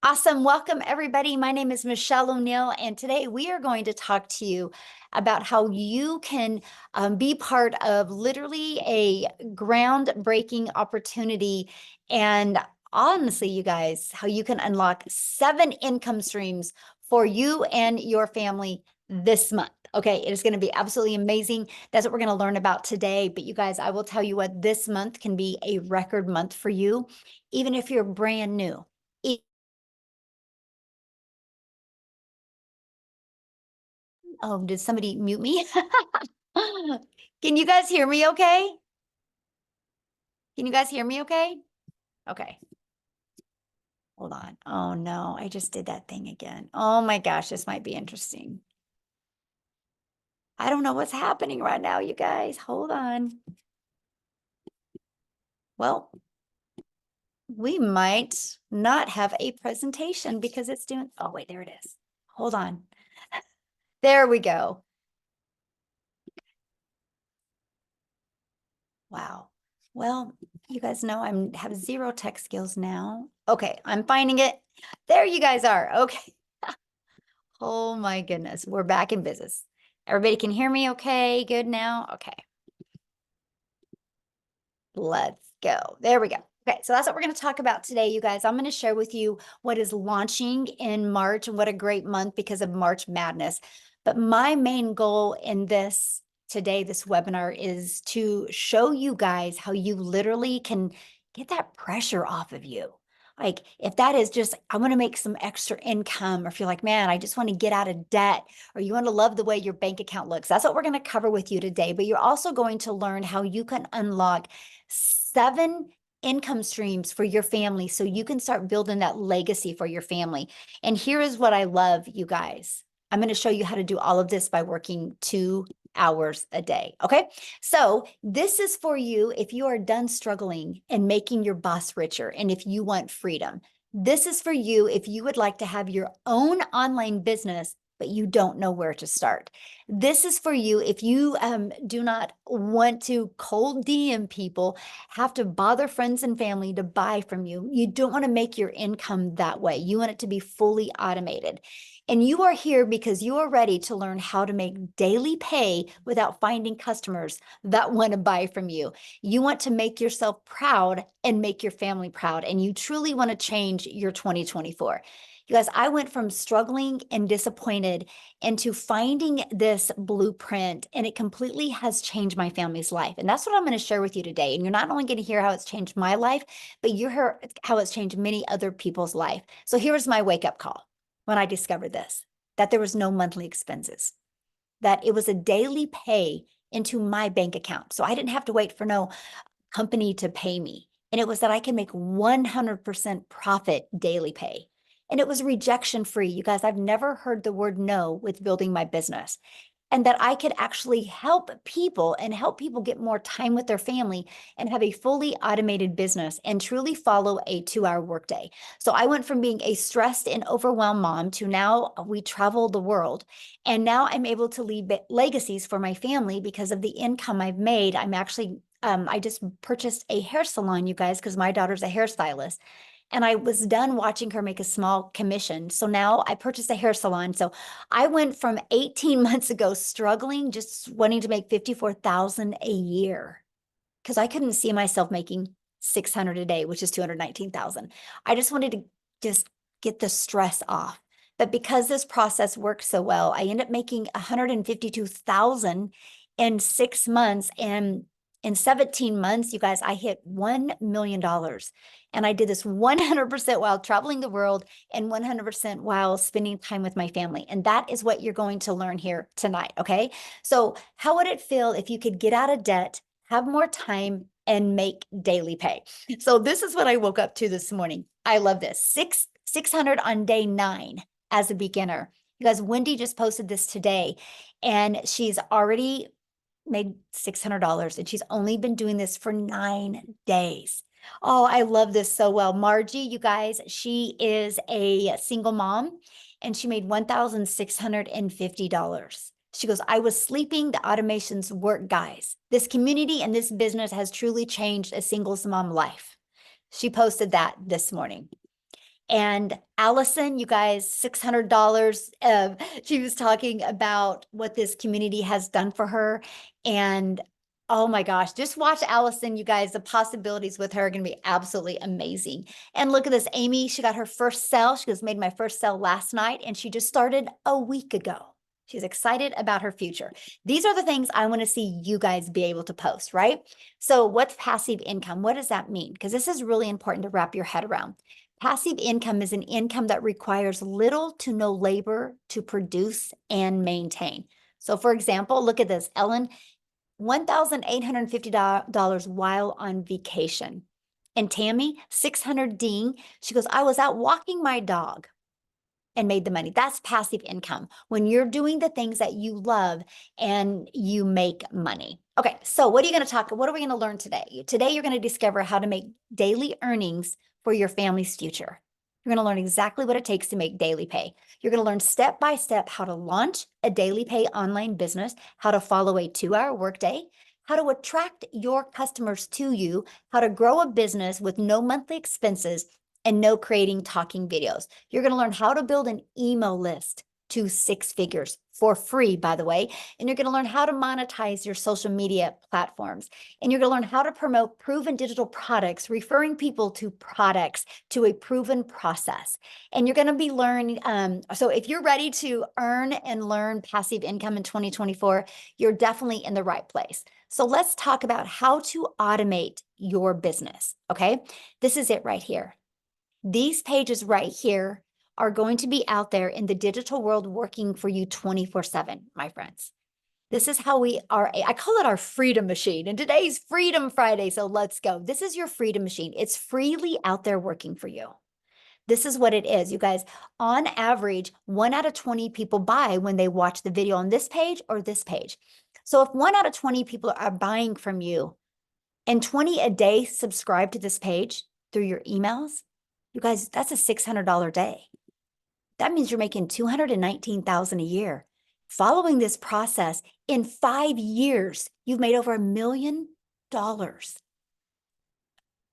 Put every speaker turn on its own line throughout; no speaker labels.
Awesome. Welcome, everybody. My name is Michelle O'Neill, and today we are going to talk to you about how you can be part of literally a groundbreaking opportunity. And honestly, you guys, how you can unlock 7 income streams for you and your family this month. Okay, it is going to be absolutely amazing. That's what we're going to learn about today. But you guys, I will tell you what, this month can be a record month for you, even if you're brand new. Oh, did somebody mute me? Can you guys hear me okay? Can you guys hear me okay? Okay, hold on. Oh no, I just did that thing again. Oh my gosh, this might be interesting. I don't know what's happening right now, you guys. Hold on. Well, we might not have a presentation because it's doing, oh wait, there it is. Hold on. There we go. Wow. Well, you guys know I have zero tech skills now. Okay, I'm finding it. There you guys are. Okay. Oh my goodness, we're back in business. Everybody can hear me okay? Good now? Okay. Let's go. There we go. Okay, so that's what we're going to talk about today, you guys. I'm going to share with you what is launching in March, and what a great month because of March Madness. But my main goal in this today, this webinar, is to show you guys how you literally can get that pressure off of you. Like if that is just, I want to make some extra income, or if you're like, man, I just want to get out of debt, or you want to love the way your bank account looks. That's what we're going to cover with you today. But you're also going to learn how you can unlock 7 income streams for your family so you can start building that legacy for your family. And here is what I love, you guys. I'm going to show you how to do all of this by working 2 hours a day. Okay. So this is for you if you are done struggling and making your boss richer, and if you want freedom. This is for you if you would like to have your own online business, but you don't know where to start. This is for you if you do not want to cold DM people, have to bother friends and family to buy from you. You don't want to make your income that way. You want it to be fully automated. And you are here because you are ready to learn how to make daily pay without finding customers that want to buy from you. You want to make yourself proud and make your family proud. And you truly want to change your 2024. You guys, I went from struggling and disappointed into finding this blueprint, and it completely has changed my family's life. And that's what I'm going to share with you today. And you're not only going to hear how it's changed my life, but you hear how it's changed many other people's life. So here was my wake-up call when I discovered this, that there was no monthly expenses, that it was a daily pay into my bank account. So I didn't have to wait for no company to pay me. And it was that I can make 100% profit daily pay. And it was rejection free. You guys, I've never heard the word no with building my business. And that I could actually help people and help people get more time with their family and have a fully automated business and truly follow a 2-hour workday. So I went from being a stressed and overwhelmed mom to now we travel the world. And now I'm able to leave legacies for my family because of the income I've made. I'm actually I just purchased a hair salon, you guys, because my daughter's a hairstylist. And I was done watching her make a small commission. So now I purchased a hair salon. So I went from 18 months ago struggling, just wanting to make 54,000 a year because I couldn't see myself making 600 a day, which is 219,000. I just wanted to just get the stress off. But because this process worked so well, I ended up making 152,000 in 6 months. And in 17 months, you guys, I hit $1 million. And I did this 100% while traveling the world and 100% while spending time with my family. And that is what you're going to learn here tonight. Okay. So how would it feel if you could get out of debt, have more time, and make daily pay? So this is what I woke up to this morning. I love this. 600 on day 9 as a beginner. You guys, Wendy just posted this today, and she's already made $600, and she's only been doing this for 9 days. Oh, I love this so well. Margie, you guys, she is a single mom, and she made $1,650. She goes, I was sleeping, the automations work, guys. This community and this business has truly changed a singles mom life. She posted that this morning. And Allison, you guys, $600. She was talking about what this community has done for her. And oh my gosh, just watch Allison, you guys. The possibilities with her are going to be absolutely amazing. And look at this, Amy, she got her first sale. She made my first sale last night, and she just started a week ago. She's excited about her future. These are the things I want to see you guys be able to post, right? So what's passive income? What does that mean? Because this is really important to wrap your head around. Passive income is an income that requires little to no labor to produce and maintain. So for example, look at this, Ellen, $1,850 while on vacation. And Tammy, 600 ding. She goes, I was out walking my dog and made the money. That's passive income. When you're doing the things that you love and you make money. Okay, so what are we going to learn today? Today, you're going to discover how to make daily earnings for your family's future. You're going to learn exactly what it takes to make daily pay. You're going to learn step by step how to launch a daily pay online business, how to follow a 2-hour workday, how to attract your customers to you, how to grow a business with no monthly expenses, and no creating talking videos. You're going to learn how to build an email list to 6 figures for free, by the way. And you're going to learn how to monetize your social media platforms. And you're going to learn how to promote proven digital products, referring people to products to a proven process. And you're going to be learning. So if you're ready to earn and learn passive income in 2024, you're definitely in the right place. So let's talk about how to automate your business. Okay. This is it right here. These pages right here are going to be out there in the digital world working for you 24/7, my friends. This is how we are. I call it our freedom machine. And today's Freedom Friday. So let's go. This is your freedom machine. It's freely out there working for you. This is what it is, you guys. On average, 1 out of 20 people buy when they watch the video on this page or this page. So if 1 out of 20 people are buying from you and 20 a day subscribe to this page through your emails, you guys, that's a $600 day. That means you're making $219,000 a year. Following this process, in 5 years, you've made over $1 million.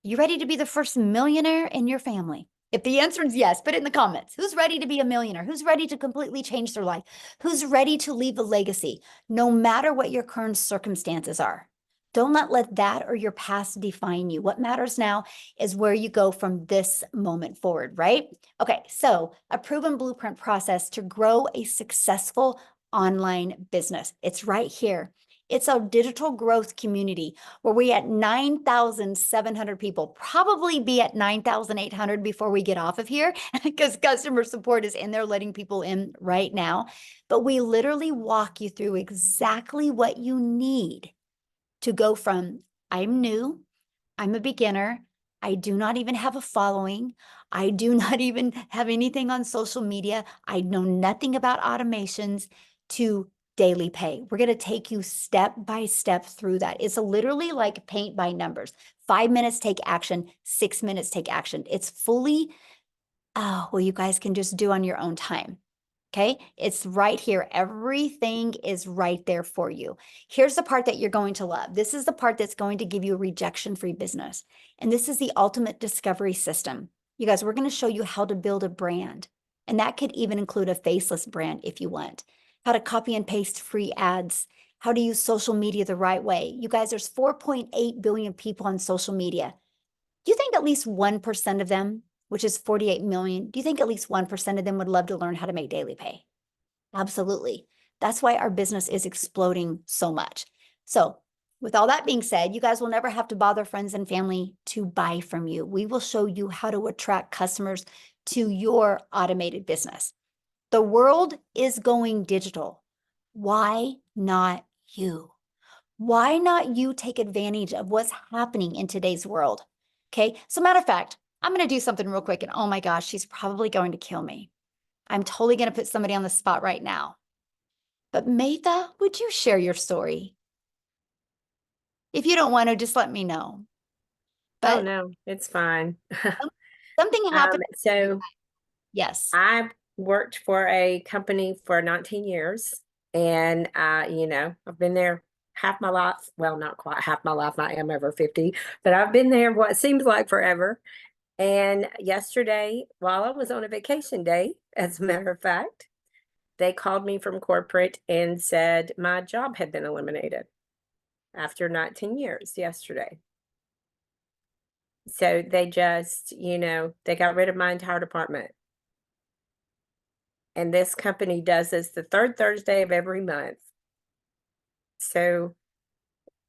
You ready to be the first millionaire in your family? If the answer is yes, put it in the comments. Who's ready to be a millionaire? Who's ready to completely change their life? Who's ready to leave a legacy, no matter what your current circumstances are? Don't let that or your past define you. What matters now is where you go from this moment forward, right? Okay, so a proven blueprint process to grow a successful online business. It's right here. It's a digital growth community where we at 9,700 people, probably be at 9,800 before we get off of here because customer support is in there letting people in right now. But we literally walk you through exactly what you need to go from I'm new, I'm a beginner, I do not even have a following, I do not even have anything on social media, I know nothing about automations, to daily pay. We're going to take you step by step through that. It's literally like paint by numbers. 5 minutes, take action. 6 minutes, take action. It's fully, well, you guys can just do on your own time. Okay, it's right here. Everything is right there for you. Here's the part that you're going to love. This is the part that's going to give you a rejection-free business. And this is the ultimate discovery system. You guys, we're going to show you how to build a brand. And that could even include a faceless brand if you want. How to copy and paste free ads. How to use social media the right way. You guys, there's 4.8 billion people on social media. Do you think at least 1% of them, which is 48 million, do you think at least 1% of them would love to learn how to make daily pay? Absolutely. That's why our business is exploding so much. So with all that being said, you guys will never have to bother friends and family to buy from you. We will show you how to attract customers to your automated business. The world is going digital. Why not you? Why not you take advantage of what's happening in today's world? Okay, so matter of fact, I'm going to do something real quick, and oh my gosh, she's probably going to kill me. I'm totally going to put somebody on the spot right now. But Maytha, would you share your story? If you don't want to, just let me know.
Oh,
But
no, it's fine.
something happened.
So
Yes.
I worked for a company for 19 years, and I've been there half my life. Well, not quite half my life. I am over 50, but I've been there what seems like forever. And yesterday, while I was on a vacation day, as a matter of fact, they called me from corporate and said my job had been eliminated after 19 years yesterday. So they just, they got rid of my entire department. And this company does this the third Thursday of every month. So,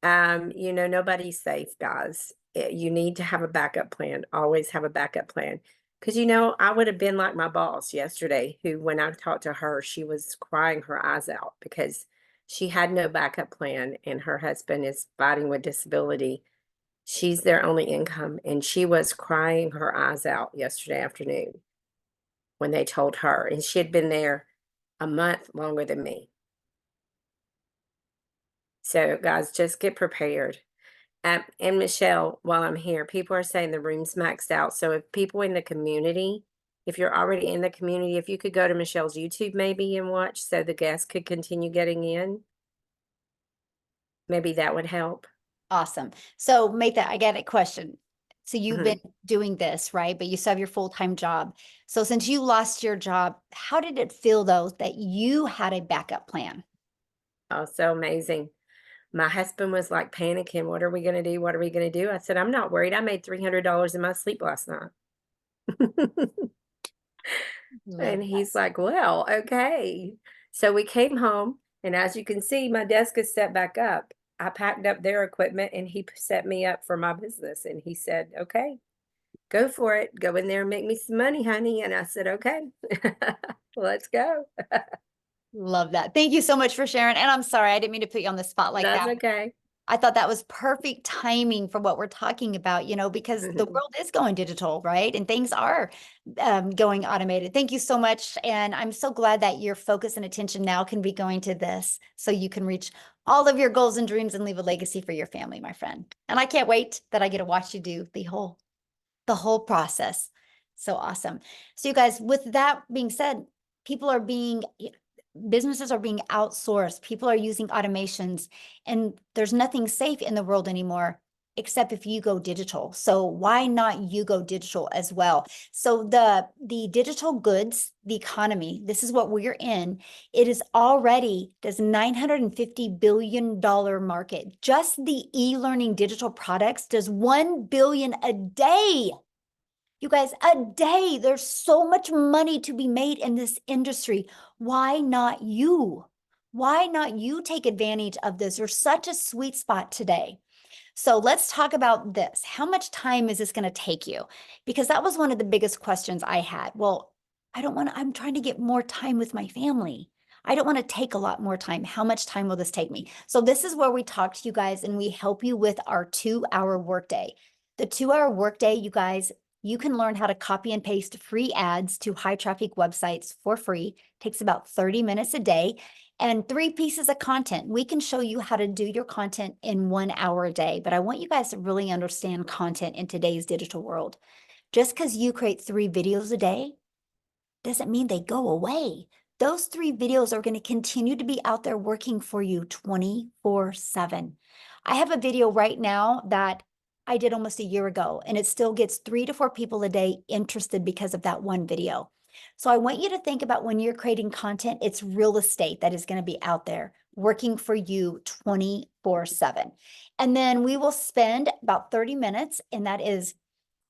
nobody's safe, guys. You need to have a backup plan. Always have a backup plan. Because, I would have been like my boss yesterday, who, when I talked to her, she was crying her eyes out because she had no backup plan and her husband is fighting with disability. She's their only income. And she was crying her eyes out yesterday afternoon when they told her. And she had been there a month longer than me. So, guys, just get prepared. And Michelle, while I'm here, people are saying the room's maxed out. So if people in the community, if you're already in the community, if you could go to Michelle's YouTube maybe and watch so the guests could continue getting in, maybe that would help.
Awesome. So make that, I get a question. So you've
Mhm.
been doing this, right? But you still have your full-time job. So since you lost your job, how did it feel though that you had a backup plan?
Oh, so amazing. My husband was like panicking. What are we going to do? What are we going to do? I said, I'm not worried. I made $300 in my sleep last night.
Love
And
that.
he's like, well, okay. So we came home, and as you can see, my desk is set back up. I packed up their equipment and he set me up for my business. And he said, okay, go for it. Go in there and make me some money, honey. And I said, okay, let's go.
Love that. Thank you so much for sharing. And I'm sorry, I didn't mean to put you on the spot like
That's
that.
okay.
I thought that was perfect timing for what we're talking about, because the world is going digital, right? And things are going automated. Thank you so much. And I'm so glad that your focus and attention now can be going to this so you can reach all of your goals and dreams and leave a legacy for your family, my friend. And I can't wait that I get to watch you do the whole process. So awesome. So you guys, with that being said, people are being businesses are being outsourced. People are using automations, and there's nothing safe in the world anymore except if you go digital. So why not you go digital as well? So the digital goods, the economy, this is what we're in. It is already this $950 billion market. Just the e-learning digital products does 1 billion a day. You guys, a day. There's so much money to be made in this industry. Why not you? Why not you take advantage of this? There's such a sweet spot today. So let's talk about this. How much time is this going to take you? Because that was one of the biggest questions I had. Well, I'm trying to get more time with my family. I don't want to take a lot more time. How much time will this take me? So this is where we talk to you guys and we help you with our 2-hour workday. The 2-hour workday, you guys, you can learn how to copy and paste free ads to high traffic websites for free. Takes about 30 minutes a day and 3 pieces of content. We can show you how to do your content in 1 hour a day, but I want you guys to really understand content in today's digital world. Just because you create 3 videos a day doesn't mean they go away. Those 3 videos are going to continue to be out there working for you 24/7. I have a video right now that I did almost a year ago, and it still gets 3 to 4 people a day interested because of that one video. So I want you to think about when you're creating content, it's real estate that is going to be out there working for you 24/7. And then we will spend about 30 minutes, and that is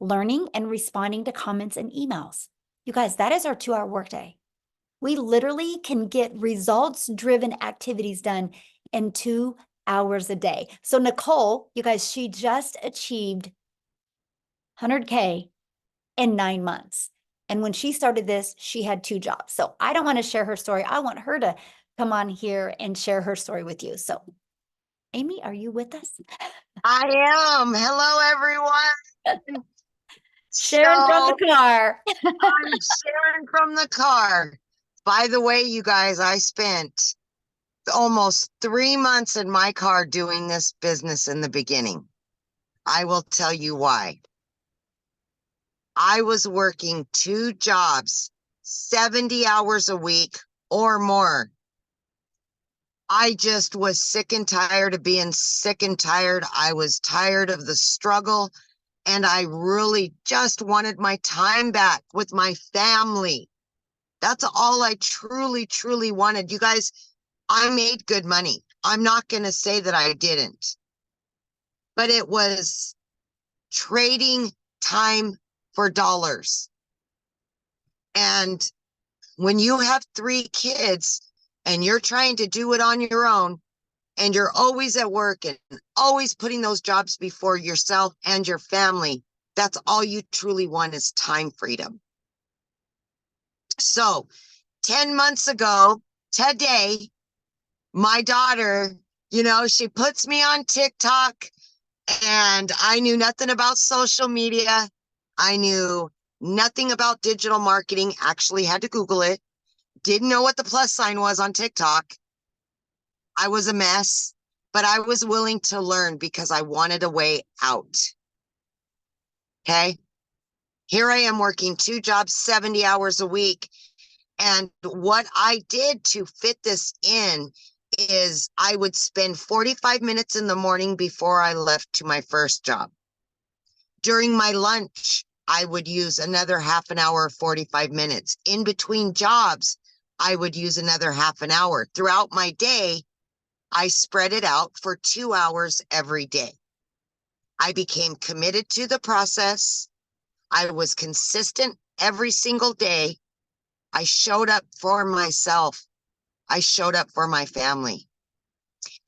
learning and responding to comments and emails. You guys, that is our 2-hour workday. We literally can get results-driven activities done in 2 hours a day. So Nicole, you guys, she just achieved 100K in 9 months. And when she started this, she had 2 jobs. So I don't want to share her story. I want her to come on here and share her story with you. So Amy, are you with us?
I am. Hello, everyone.
Sharon from
So
the car.
I'm Sharon from the car. By the way, you guys, I spent almost 3 months in my car doing this business in the beginning. I will tell you why. I was working 2 jobs, 70 hours a week or more. I just was sick and tired of being sick and tired. I was tired of the struggle. And I really just wanted my time back with my family. That's all I truly, truly wanted. You guys, I made good money. I'm not going to say that I didn't, but it was trading time for dollars. And when you have 3 kids and you're trying to do it on your own, and you're always at work and always putting those jobs before yourself and your family, that's all you truly want is time freedom. So 10 months ago today, my daughter, she puts me on TikTok, and I knew nothing about social media. I knew nothing about digital marketing, actually had to Google it. Didn't know what the plus sign was on TikTok. I was a mess, but I was willing to learn because I wanted a way out. Okay. Here I am working 2 jobs, 70 hours a week. And what I did to fit this in is I would spend 45 minutes in the morning before I left to my first job. During my lunch, I would use another half an hour, 45 minutes. In between jobs, I would use another half an hour. Throughout my day, I spread it out for 2 hours every day. I became committed to the process. I was consistent every single day. I showed up for myself. I showed up for my family.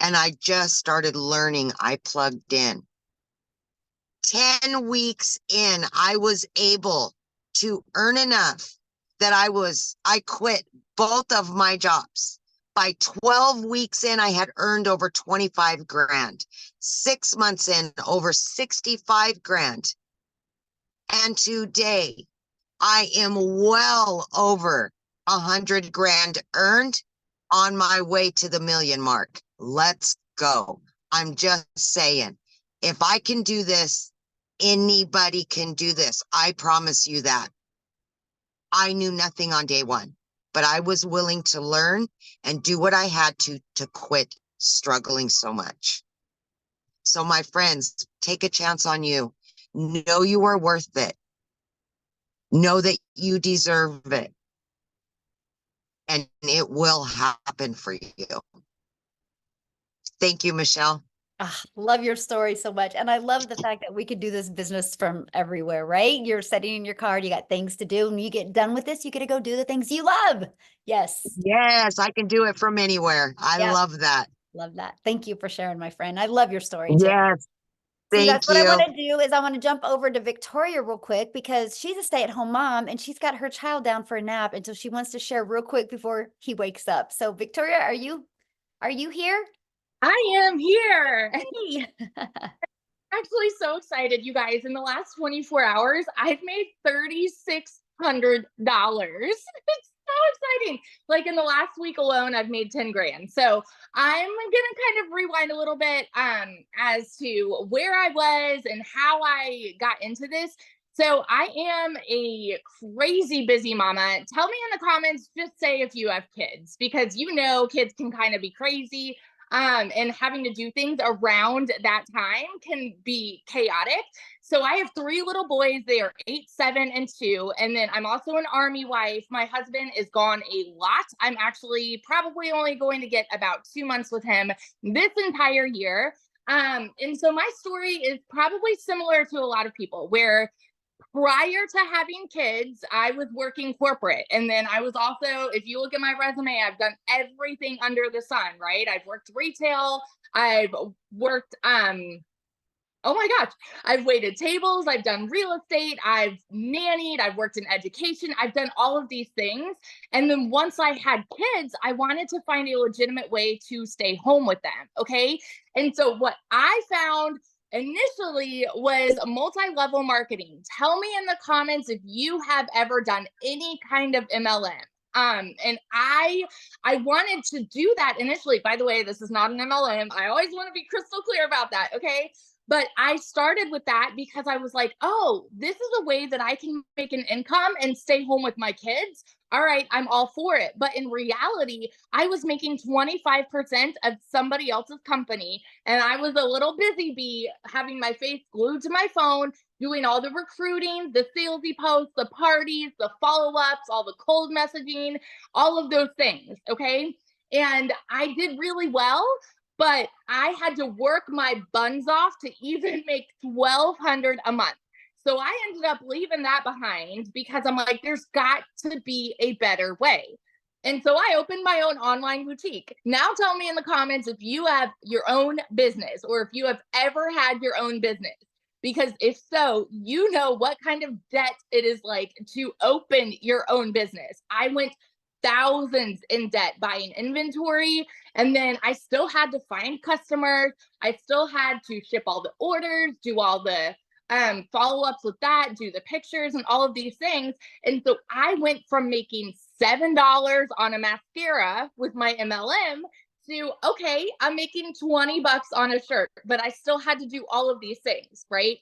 And I just started learning. I plugged in. 10 weeks in, I was able to earn enough that I quit both of my jobs. By 12 weeks in, I had earned over 25 grand. 6 months in, over 65 grand. And today, I am well over 100 grand earned, on my way to the million mark. Let's go. I'm just saying, if I can do this, anybody can do this. I promise you that. I knew nothing on day one, but I was willing to learn and do what I had to quit struggling so much. So my friends, take a chance on you. Know you are worth it. Know that you deserve it. And it will happen for you. Thank you, Michelle.
Ah, love your story so much. And I love the fact that we could do this business from everywhere, right? You're sitting in your car, you got things to do, and you get done with this, you get to go do the things you love. Yes.
Yes, I can do it from anywhere. I
Yep.
love that.
Love that. Thank you for sharing, my friend. I love your story too.
Yes,
So you guys,
thank
what I
you.
want to do is I want to jump over to Victoria real quick because she's a stay-at-home mom and she's got her child down for a nap. And so she wants to share real quick before he wakes up. So Victoria, are you here?
I am here.
Hey.
Actually so excited, you guys. In the last 24 hours, I've made $3,600. It's so exciting. Like in the last week alone, I've made 10 grand. So I'm gonna kind of rewind a little bit as to where I was and how I got into this. So I am a crazy busy mama. Tell me in the comments, just say if you have kids, because kids can kind of be crazy. And having to do things around that time can be chaotic. So I have 3 little boys. They are 8, 7, and 2. And then I'm also an Army wife. My husband is gone a lot. I'm actually probably only going to get about 2 months with him this entire year. And so my story is probably similar to a lot of people, where prior to having kids, I was working corporate. And then I was also, if you look at my resume, I've done everything under the sun, right? I've worked retail. I've worked, oh my gosh, I've waited tables. I've done real estate. I've nannied. I've worked in education. I've done all of these things. And then once I had kids, I wanted to find a legitimate way to stay home with them. Okay. And so what I found initially was multi-level marketing. Tell me in the comments if you have ever done any kind of MLM. And I wanted to do that initially. By the way, this is not an MLM. I always want to be crystal clear about that. Okay. But I started with that because I was like, oh, this is a way that I can make an income and stay home with my kids. All right, I'm all for it. But in reality, I was making 25% of somebody else's company. And I was a little busy bee having my face glued to my phone, doing all the recruiting, the salesy posts, the parties, the follow-ups, all the cold messaging, all of those things. Okay. And I did really well, but I had to work my buns off to even make $1,200 a month. So I ended up leaving that behind because I'm like, there's got to be a better way. And so I opened my own online boutique. Now tell me in the comments if you have your own business or if you have ever had your own business. Because if so, you know what kind of debt it is like to open your own business. I went thousands in debt buying inventory, and then I still had to find customers. I still had to ship all the orders, do all the follow-ups with that, do the pictures and all of these things. And so I went from making $7 on a mascara with my MLM to, okay, I'm making 20 bucks on a shirt, but I still had to do all of these things, right?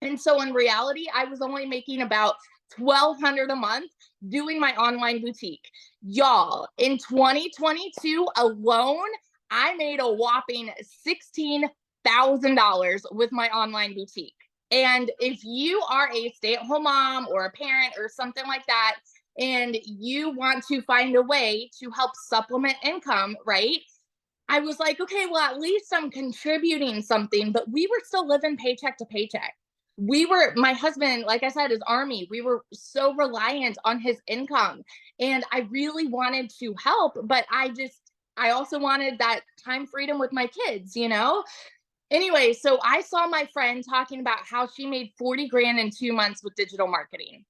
And so in reality, I was only making about $1,200 a month doing my online boutique. Y'all, in 2022 alone, I made a whopping $16,000 with my online boutique. And if you are a stay-at-home mom or a parent or something like that, and you want to find a way to help supplement income, right? I was like, okay, well, at least I'm contributing something, but we were still living paycheck to paycheck. My husband, like I said, is Army. We were so reliant on his income. And I really wanted to help, but I also wanted that time freedom with my kids, you know? Anyway, so I saw my friend talking about how she made 40 grand in 2 months with digital marketing.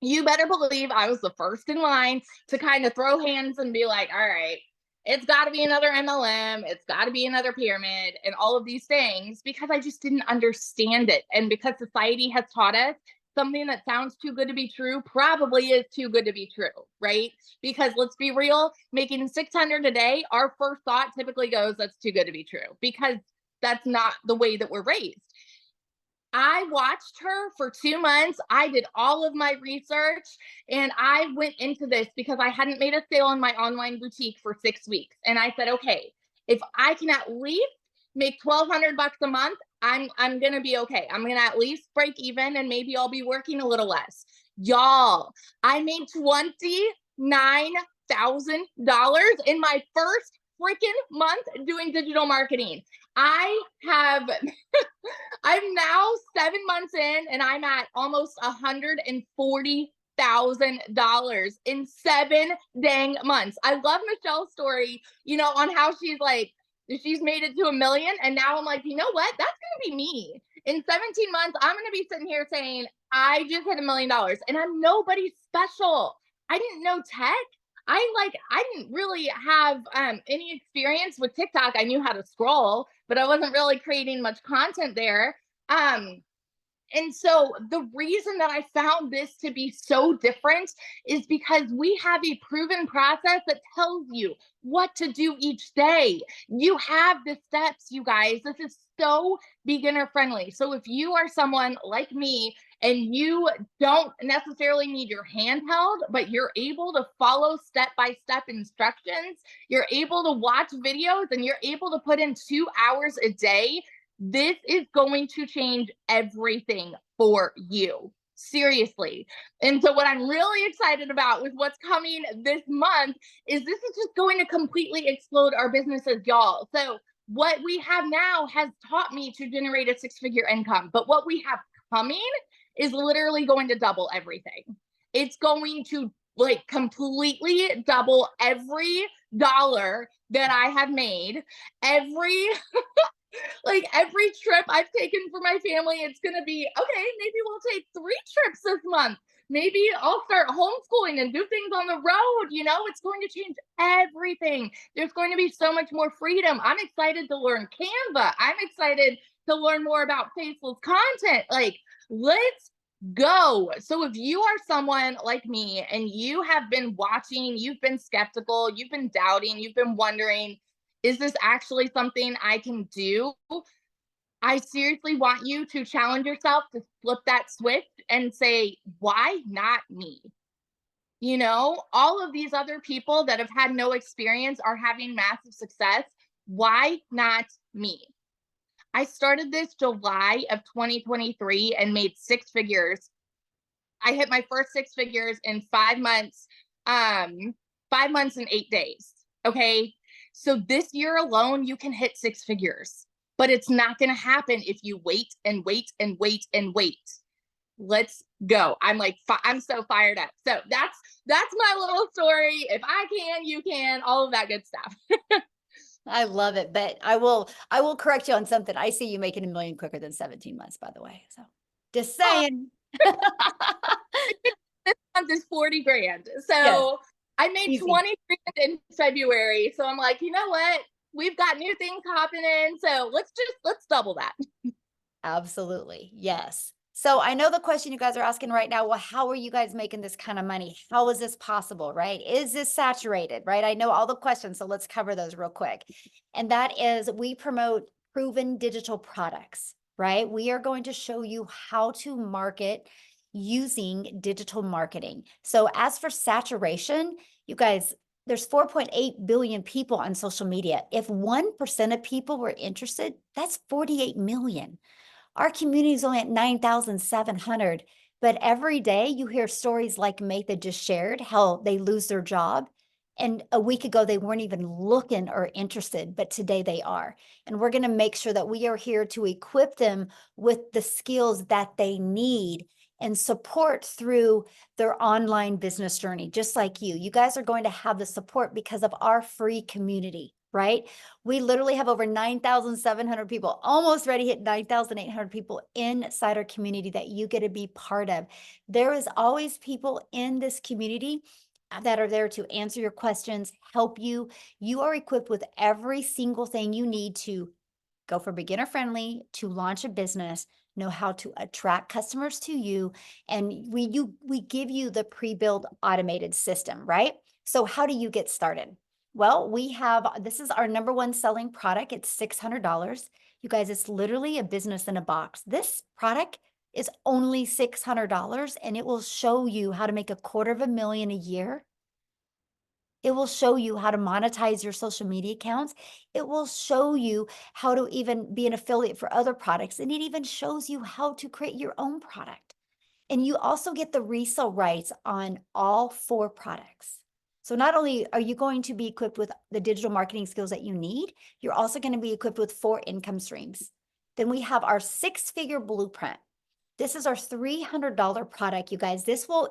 You better believe I was the first in line to kind of throw hands and be like, all right, it's got to be another MLM. It's got to be another pyramid and all of these things because I just didn't understand it. And because society has taught us something that sounds too good to be true probably is too good to be true, right? Because let's be real, making 600 a day, our first thought typically goes, that's too good to be true because that's not the way that we're raised. I watched her for 2 months. I did all of my research and I went into this because I hadn't made a sale in my online boutique for 6 weeks. And I said, okay, if I can at least make $1,200 a month, I'm going to be okay. I'm going to at least break even and maybe I'll be working a little less. Y'all, I made $29,000 in my first freaking month doing digital marketing. I'm now 7 months in and I'm at almost $140,000 in 7 dang months. I love Michelle's story, on how she's made it to 1 million. And now I'm like, you know what? That's going to be me. In 17 months, I'm going to be sitting here saying, I just hit $1 million and I'm nobody special. I didn't know tech. I didn't really have any experience with TikTok. I knew how to scroll, but I wasn't really creating much content there. And so the reason that I found this to be so different is because we have a proven process that tells you what to do each day. You have the steps, you guys. This is so beginner friendly. So if you are someone like me and you don't necessarily need your hand held, but you're able to follow step-by-step instructions, you're able to watch videos, and you're able to put in 2 hours a day, this is going to change everything for you. Seriously. And so what I'm really excited about with what's coming this month is this is just going to completely explode our businesses, y'all. So what we have now has taught me to generate a 6-figure income, but what we have coming is literally going to double everything. It's going to completely double every dollar that I have made, every trip I've taken for my family. It's going to be, okay, maybe we'll take 3 trips this month. Maybe I'll start homeschooling and do things on the road. It's going to change everything. There's going to be so much more freedom. I'm excited to learn Canva. I'm excited to learn more about faceless content. Let's go. So if you are someone like me and you have been watching, you've been skeptical, you've been doubting, you've been wondering, is this actually something I can do? I seriously want you to challenge yourself to flip that switch and say, why not me? All of these other people that have had no experience are having massive success. Why not me? I started this July of 2023 and made 6 figures. I hit my first 6 figures in 5 months, 5 months and 8 days. Okay. So this year alone, you can hit 6 figures, but it's not going to happen if you wait and wait and wait and wait. Let's go. I'm like, I'm so fired up. So that's my little story. If I can, you can, all of that good stuff.
I love it, but I will correct you on something. I see you making $1 million quicker than 17 months, by the way. So just saying.
This month is 40 grand. So
Yes,
I made
easy.
20 grand in February. So I'm like, you know what? We've got new things happening. So let's double that.
Absolutely. Yes. So I know the question you guys are asking right now, well, how are you guys making this kind of money? How is this possible, right? Is this saturated, right? I know all the questions, so let's cover those real quick. And that is, we promote proven digital products, right? We are going to show you how to market using digital marketing. So as for saturation, you guys, there's 4.8 billion people on social media. If 1% of people were interested, that's 48 million. Our community is only at 9,700, but every day you hear stories like Matha just shared, how they lose their job. And a week ago, they weren't even looking or interested, but today they are. And we're going to make sure that we are here to equip them with the skills that they need and support through their online business journey, just like you. You guys are going to have the support because of our free community, right? We literally have over 9,700 people, almost ready to hit 9,800 people inside our community that you get to be part of. There is always people in this community that are there to answer your questions, help you. You are equipped with every single thing you need to go for beginner friendly, to launch a business, know how to attract customers to you. And we give you the pre-built automated system, right? So how do you get started? Well, this is our number one selling product. It's $600. You guys, it's literally a business in a box. This product is only $600 and it will show you how to make $250,000 a year. It will show you how to monetize your social media accounts. It will show you how to even be an affiliate for other products. And it even shows you how to create your own product. And you also get the resale rights on all 4 products. So not only are you going to be equipped with the digital marketing skills that you need, you're also going to be equipped with 4 income streams. Then we have our 6-figure blueprint. This is our $300 product, you guys.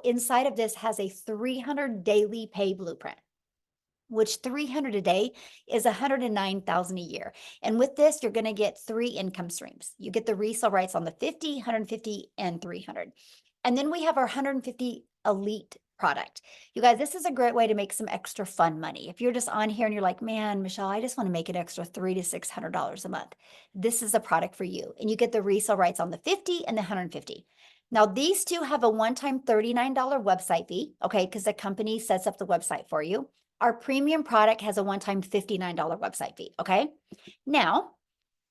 Inside of this has a 300 daily pay blueprint, which 300 a day is 109,000 a year. And with this, you're going to get 3 income streams. You get the resale rights on the 50, 150, and 300. And then we have our 150 elite product. You guys, this is a great way to make some extra fun money. If you're just on here and you're like, man, Michelle, I just want to make an extra $300 to $600 a month. This is a product for you. And you get the resale rights on the 50 and the 150. Now, these two have a one-time $39 website fee, okay, because the company sets up the website for you. Our premium product has a one-time $59 website fee, okay? Now,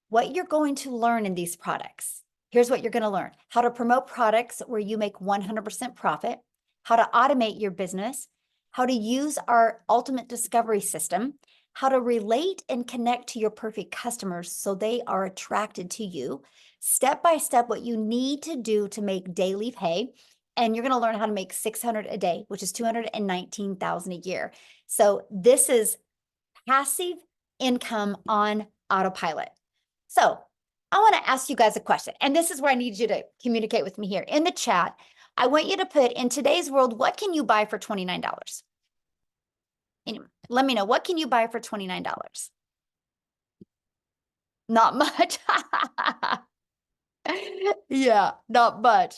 what you're going to learn in these products, here's what you're going to learn: how to promote products where you make 100% profit, how to automate your business, how to use our ultimate discovery system, how to relate and connect to your perfect customers so they are attracted to you, step by step what you need to do to make daily pay. And you're going to learn how to make 600 a day, which is 219,000 a year. So this is passive income on autopilot. So I want to ask you guys a question, and this is where I need you to communicate with me here in the chat. I want you to put, in today's world, what can you buy for $29? Anyway, let me know, what can you buy for $29? Not much. Yeah, not much.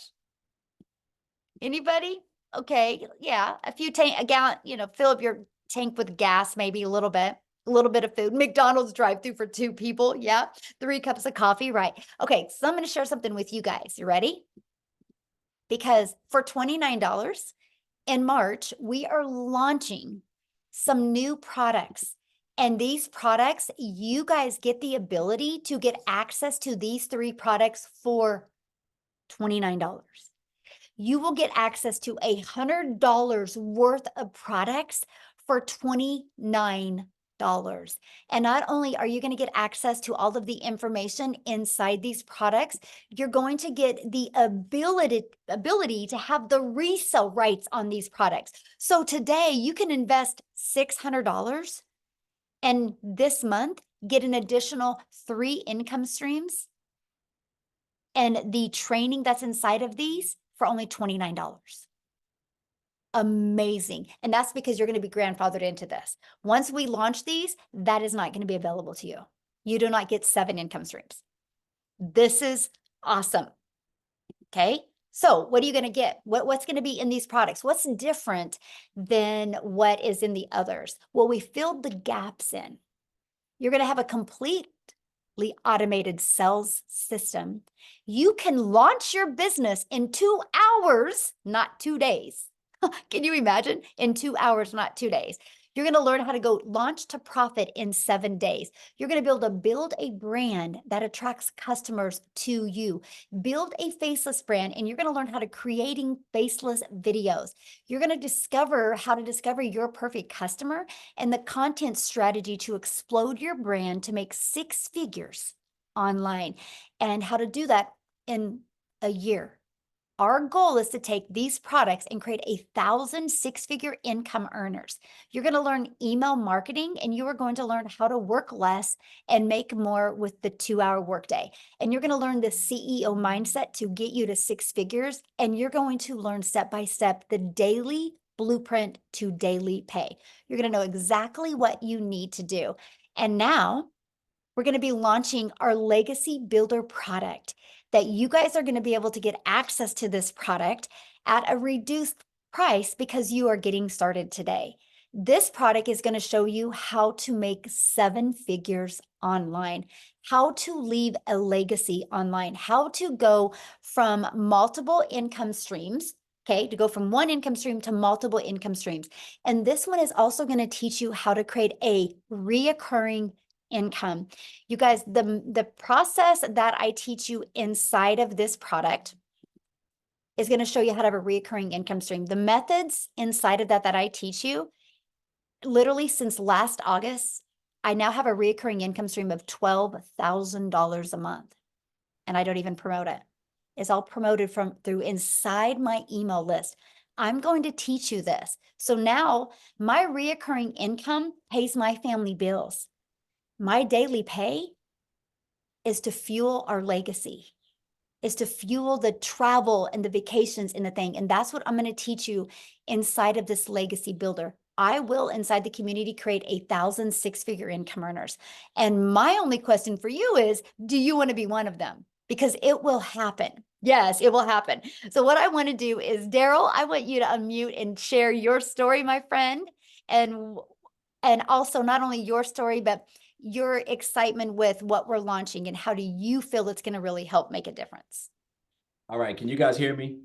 Anybody? Okay, yeah, a gallon, fill up your tank with gas, maybe a little bit of food. McDonald's drive-through for 2 people. Yeah, 3 cups of coffee, right? Okay, so I'm going to share something with you guys. You ready? Because for $29 in March, we are launching some new products. And these products, you guys get the ability to get access to these 3 products for $29. You will get access to $100 worth of products for $29. And not only are you going to get access to all of the information inside these products, you're going to get the ability to have the resale rights on these products. So today you can invest $600 and this month get an additional 3 income streams and the training that's inside of these for only $29. Amazing. And that's because you're going to be grandfathered into this. Once we launch these, that is not going to be available to you. You do not get 7 income streams. This is awesome. Okay. So what are you going to get? What's going to be in these products? What's different than what is in the others? Well, we filled the gaps in. You're going to have a completely automated sales system. You can launch your business in 2 hours, not 2 days. Can you imagine? In 2 hours, not 2 days. You're going to learn how to go launch to profit in 7 days. You're going to be able to build a brand that attracts customers to you. Build a faceless brand, and you're going to learn how to creating faceless videos. You're going to discover how to discover your perfect customer and the content strategy to explode your brand to make 6 figures online, and how to do that in a year. Our goal is to take these products and create 1,000 6-figure income earners. You're going to learn email marketing, and you are going to learn how to work less and make more with the 2-hour workday. And you're going to learn the CEO mindset to get you to 6 figures. And you're going to learn step by step the daily blueprint to daily pay. You're going to know exactly what you need to do. And now we're going to be launching our Legacy Builder product that you guys are going to be able to get access to this product at a reduced price because you are getting started today. This product is going to show you how to make 7 figures online, how to leave a legacy online, how to go from multiple income streams, okay, to go from 1 income stream to multiple income streams. And this one is also going to teach you how to create a reoccurring income. You guys, the process that I teach you inside of this product is going to show you how to have a recurring income stream. The methods inside of that I teach you, literally since last August, I now have a recurring income stream of $12,000 a month. And I don't even promote it. It's all promoted through inside my email list. I'm going to teach you this. So now my recurring income pays my family bills. My daily pay is to fuel our legacy, is to fuel the travel and the vacations and the thing. And that's what I'm going to teach you inside of this Legacy Builder. I will, inside the community, create 1,000 6-figure income earners. And my only question for you is, do you want to be one of them? Because it will happen. Yes, it will happen. So what I want to do is, Daryl, I want you to unmute and share your story, my friend. And also not only your story, but your excitement with what we're launching, and how do you feel it's going to really help make a difference?
All right, can you guys hear me?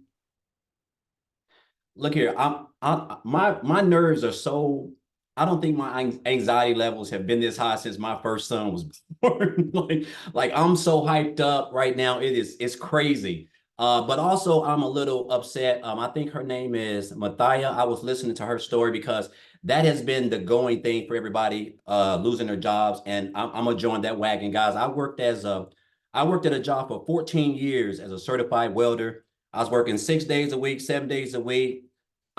Look here, my nerves are so, I don't think my anxiety levels have been this high since my first son was born. like I'm so hyped up right now. It's crazy. But also I'm a little upset. I think her name is Mathia. I was listening to her story because that has been the going thing for everybody losing their jobs. And I'm gonna join that wagon, guys. I worked at a job for 14 years as a certified welder. I was working 6 days a week, 7 days a week.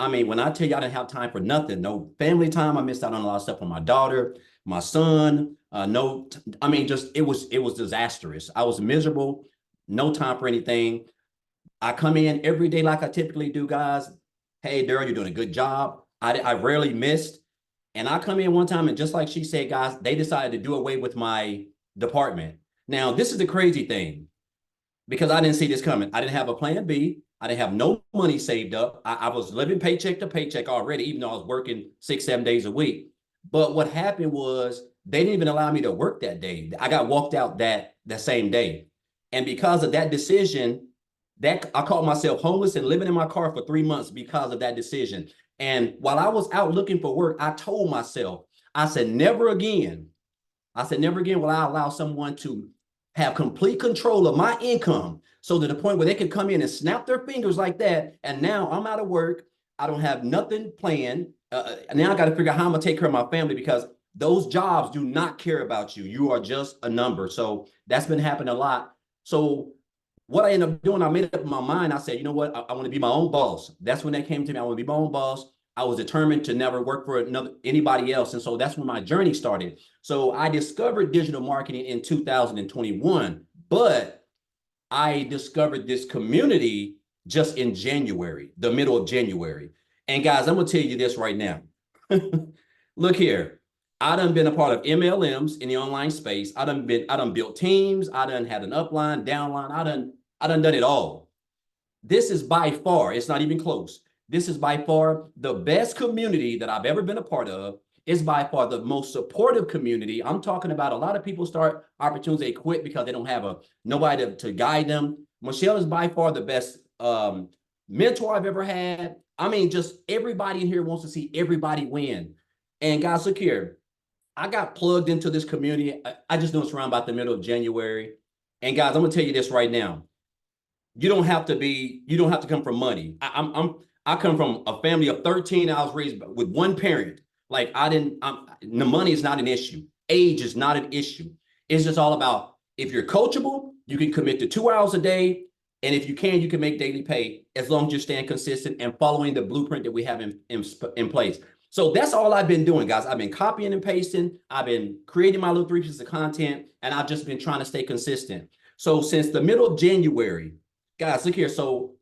I mean, when I tell you I didn't have time for nothing, no family time, I missed out on a lot of stuff on my daughter, my son, just it was disastrous. I was miserable, no time for anything. I come in every day like I typically do, guys. Hey, Daryl, you're doing a good job. I rarely missed. And I come in one time, and just like she said, guys, they decided to do away with my department. Now, this is the crazy thing, because I didn't see this coming. I didn't have a plan B. I didn't have no money saved up. I was living paycheck to paycheck already, even though I was working 6, 7 days a week. But what happened was they didn't even allow me to work that day. I got walked out that same day. And because of that decision, that I called myself homeless and living in my car for 3 months because of that decision. And while I was out looking for work, I told myself, I said, never again will I allow someone to have complete control of my income, so to the point where they can come in and snap their fingers like that. And now I'm out of work. I don't have nothing planned. Now I got to figure out how I'm going to take care of my family, because those jobs do not care about you. You are just a number. So that's been happening a lot. So what I ended up doing, I made up in my mind. I said, you know what? I want to be my own boss. That's when that came to me. I want to be my own boss. I was determined to never work for anybody else. And so that's when my journey started. So I discovered digital marketing in 2021, but I discovered this community just in January, the middle of January. And guys, I'm going to tell you this right now. Look here. I done been a part of MLMs in the online space. I done built teams. I done had an upline, downline. I done it all. This is by far, it's not even close. This is by far the best community that I've ever been a part of. Is by far the most supportive community. I'm talking about a lot of people start opportunities, they quit because they don't have nobody to guide them. Michelle is by far the best mentor I've ever had. I mean, just everybody in here wants to see everybody win. And guys, look here. I got plugged into this community. I just know it's around about the middle of January. And guys, I'm gonna tell you this right now. You don't have to come from money. I come from a family of 13. I was raised with one parent. Like the money is not an issue. Age is not an issue. It's just all about, if you're coachable, you can commit to 2 hours a day. And if you can make daily pay as long as you're staying consistent and following the blueprint that we have in place. So that's all I've been doing, guys. I've been copying and pasting. I've been creating my little 3 pieces of content, and I've just been trying to stay consistent. So since the middle of January, guys, look here. So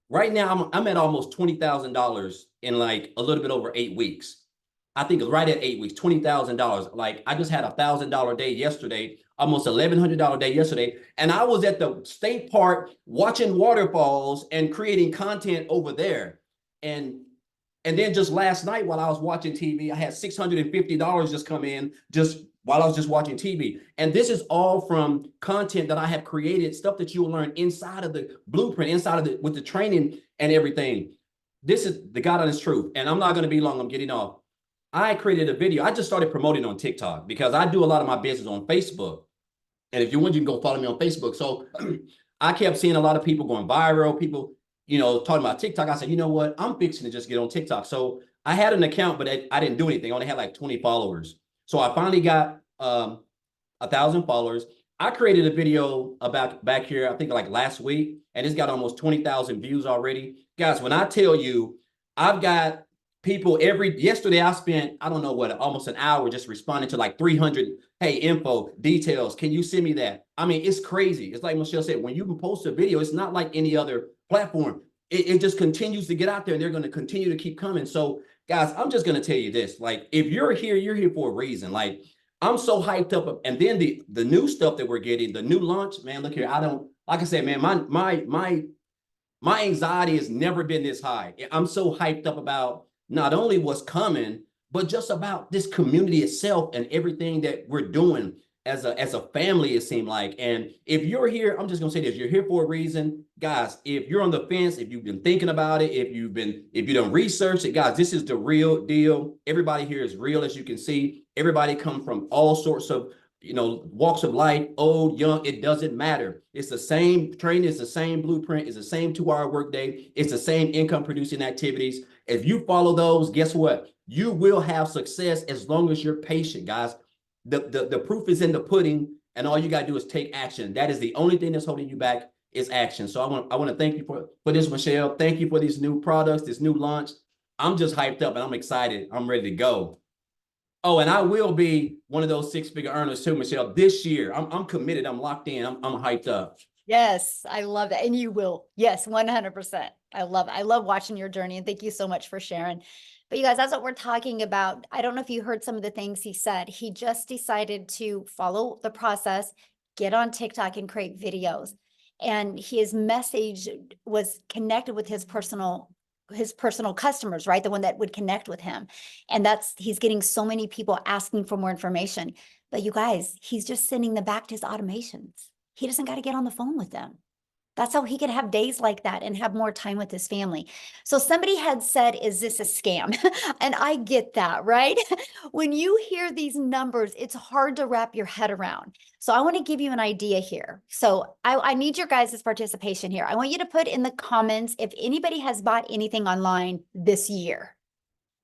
right now I'm at almost $20,000 in like a little bit over 8 weeks. I think it's right at 8 weeks, $20,000. Like I just had $1,000 day yesterday, almost $1,100 day yesterday. And I was at the state park watching waterfalls and creating content over there. And then just last night while I was watching TV, I had $650 just come in just while I was just watching TV. And this is all from content that I have created, stuff that you will learn inside of the blueprint, with the training and everything. This is the God honest truth. And I'm not going to be long. I'm getting off. I created a video. I just started promoting on TikTok because I do a lot of my business on Facebook. And if you want, you can go follow me on Facebook. So I kept seeing a lot of people going viral, people, talking about TikTok. I said, you know what? I'm fixing to just get on TikTok. So I had an account, but I didn't do anything. I only had like 20 followers. So I finally got 1,000 followers. I created a video about back here, I think like last week, and it's got almost 20,000 views already. Guys, when I tell you, I've got people yesterday I spent, I don't know what, almost an hour just responding to like 300, hey, info, details. Can you send me that? I mean, it's crazy. It's like Michelle said, when you can post a video, it's not like any other platform. It just continues to get out there and they're going to continue to keep coming. So guys, I'm just going to tell you this, like, if you're here for a reason. Like, I'm so hyped up. And then the new stuff that we're getting, the new launch, man, look here. Like I said, man, my anxiety has never been this high. I'm so hyped up about not only what's coming, but just about this community itself and everything that we're doing as a family, it seemed like. And if you're here, I'm just gonna say this, you're here for a reason. Guys, if you're on the fence, if you've been thinking about it, if you don't research it, guys, this is the real deal. Everybody here is real, as you can see. Everybody come from all sorts of walks of life, old, young, it doesn't matter. It's the same training, it's the same blueprint, it's the same 2-hour workday, it's the same income producing activities. If you follow those, guess what? You will have success as long as you're patient, guys. The proof is in the pudding, and all you got to do is take action. That is the only thing that's holding you back is action. So I want to thank you for this, Michelle. Thank you for these new products, this new launch. I'm just hyped up and I'm excited. I'm ready to go. Oh, and I will be one of those 6-figure earners too, Michelle, this year. I'm committed. I'm locked in. I'm hyped up.
Yes, I love that. And you will. Yes, 100%. I love it. I love watching your journey. And thank you so much for sharing. But you guys, that's what we're talking about. I don't know if you heard some of the things he said. He just decided to follow the process, get on TikTok and create videos. And his message was connected with his personal customers, right? The one that would connect with him. And he's getting so many people asking for more information. But you guys, he's just sending them back to his automations. He doesn't got to get on the phone with them. That's how he could have days like that and have more time with his family. So somebody had said, is this a scam? And I get that, right? When you hear these numbers, it's hard to wrap your head around. So I want to give you an idea here. So I need your guys' participation here. I want you to put in the comments if anybody has bought anything online this year.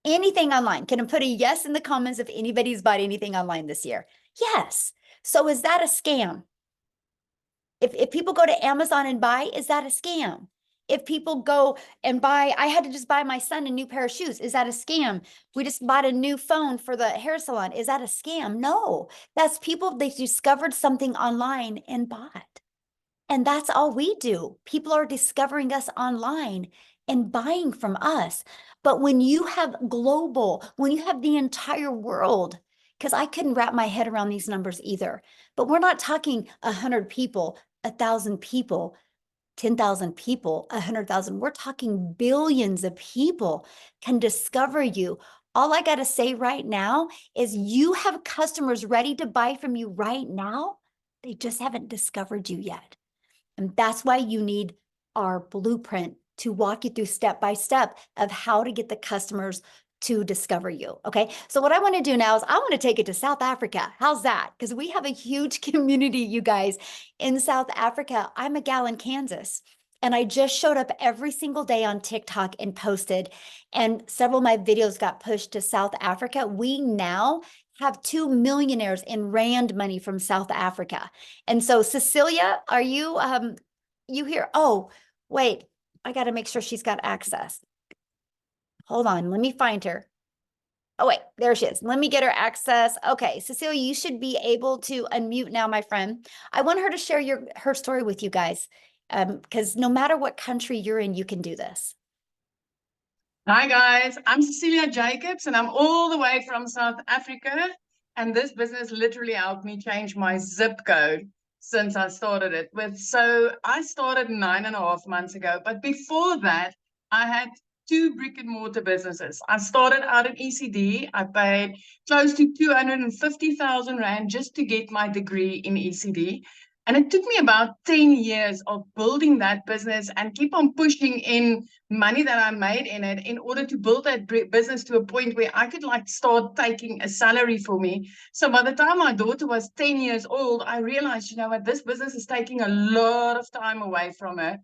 anything online? Can I put a yes in the comments if anybody's bought anything online this year? Yes. So is that a scam? If people go to Amazon and buy, is that a scam? If people go and buy, I had to just buy my son a new pair of shoes. Is that a scam? We just bought a new phone for the hair salon. Is that a scam? No, that's people, they discovered something online and bought. And that's all we do. People are discovering us online and buying from us. But when you have global, when you have the entire world, because I couldn't wrap my head around these numbers either, but we're not talking 100 people, 1,000 people, 10,000 people, 100,000. We're talking billions of people can discover you. All I got to say right now is you have customers ready to buy from you right now. They just haven't discovered you yet. And that's why you need our blueprint to walk you through step by step of how to get the customers to discover you. Okay. So what I want to do now is I want to take it to South Africa. How's that? Because we have a huge community, you guys, in South Africa. I'm a gal in Kansas. And I just showed up every single day on TikTok and posted, and several of my videos got pushed to South Africa. We now have 2 millionaires in Rand money from South Africa. And so Cecilia, are you here? Oh, wait, I got to make sure she's got access. Hold on, let me find her. Oh, wait, there she is. Let me get her access. Okay, Cecilia, you should be able to unmute now, my friend. I want her to share her story with you guys, because no matter what country you're in, you can do this.
Hi guys, I'm Cecilia Jacobs and I'm all the way from South Africa, and this business literally helped me change my zip code since I started it with. So I started 9.5 months ago, but before that I had 2 brick and mortar businesses. I started out in ECD. I paid close to 250,000 Rand just to get my degree in ECD. And it took me about 10 years of building that business and keep on pushing in money that I made in it in order to build that business to a point where I could like start taking a salary for me. So by the time my daughter was 10 years old, I realized, you know what, this business is taking a lot of time away from her.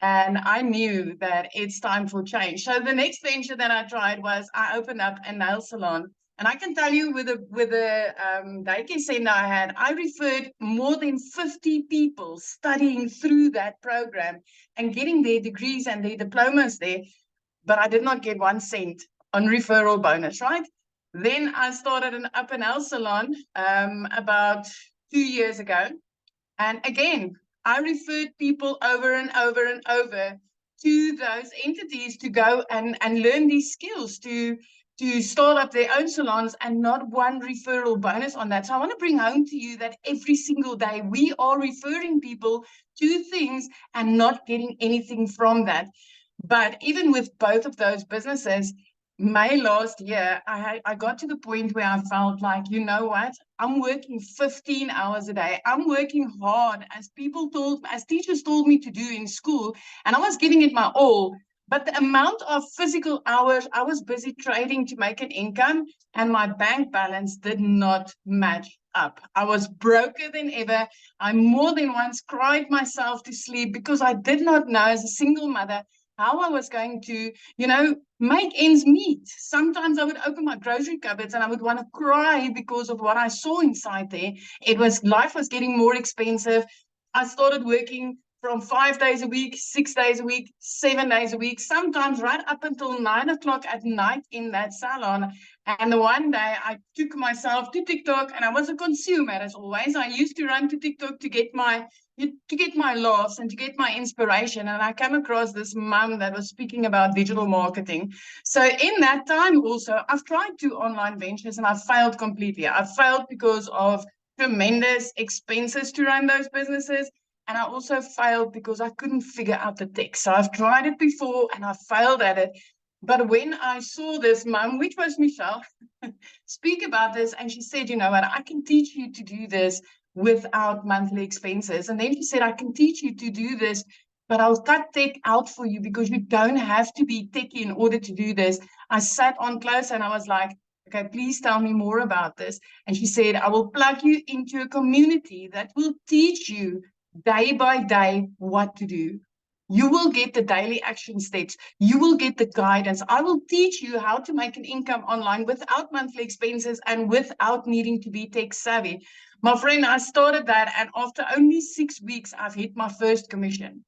And I knew that it's time for change. So the next venture that I tried was I opened up a nail salon. And I can tell you with the daycare center I had, I referred more than 50 people studying through that program and getting their degrees and their diplomas there. But I did not get 1 cent on referral bonus, right? Then I started an up and nail salon about 2 years ago. And again, I referred people over and over and over to those entities to go and learn these skills to start up their own salons, and not 1 referral bonus on that. So I want to bring home to you that every single day we are referring people to things and not getting anything from that. But even with both of those businesses, May last year, I got to the point where I felt like, you know what, I'm working 15 hours a day. I'm working hard as teachers told me to do in school, and I was giving it my all. But the amount of physical hours I was busy trading to make an income, and my bank balance did not match up. I was broker than ever. I more than once cried myself to sleep because I did not know, as a single mother, how I was going to, make ends meet. Sometimes I would open my grocery cupboards and I would want to cry because of what I saw inside there. Life was getting more expensive. I started working from 5 days a week, 6 days a week, 7 days a week, sometimes right up until 9 o'clock at night in that salon. And the one day I took myself to TikTok, and I was a consumer as always. I used to run to TikTok to get my laughs and to get my inspiration. And I came across this mom that was speaking about digital marketing. So in that time also, I've tried 2 online ventures and I've failed completely. I've failed because of tremendous expenses to run those businesses. And I also failed because I couldn't figure out the tech. So I've tried it before and I failed at it. But when I saw this mom, which was Michelle, speak about this, and she said, you know what, I can teach you to do this without monthly expenses. And then she said, I can teach you to do this, but I'll cut tech out for you because you don't have to be techie in order to do this. I sat on close and I was like, okay, please tell me more about this. And she said, I will plug you into a community that will teach you day by day what to do. You will get the daily action steps. You will get the guidance. I will teach you how to make an income online without monthly expenses and without needing to be tech savvy. My friend, I started that, and after only 6 weeks, I've hit my first commission.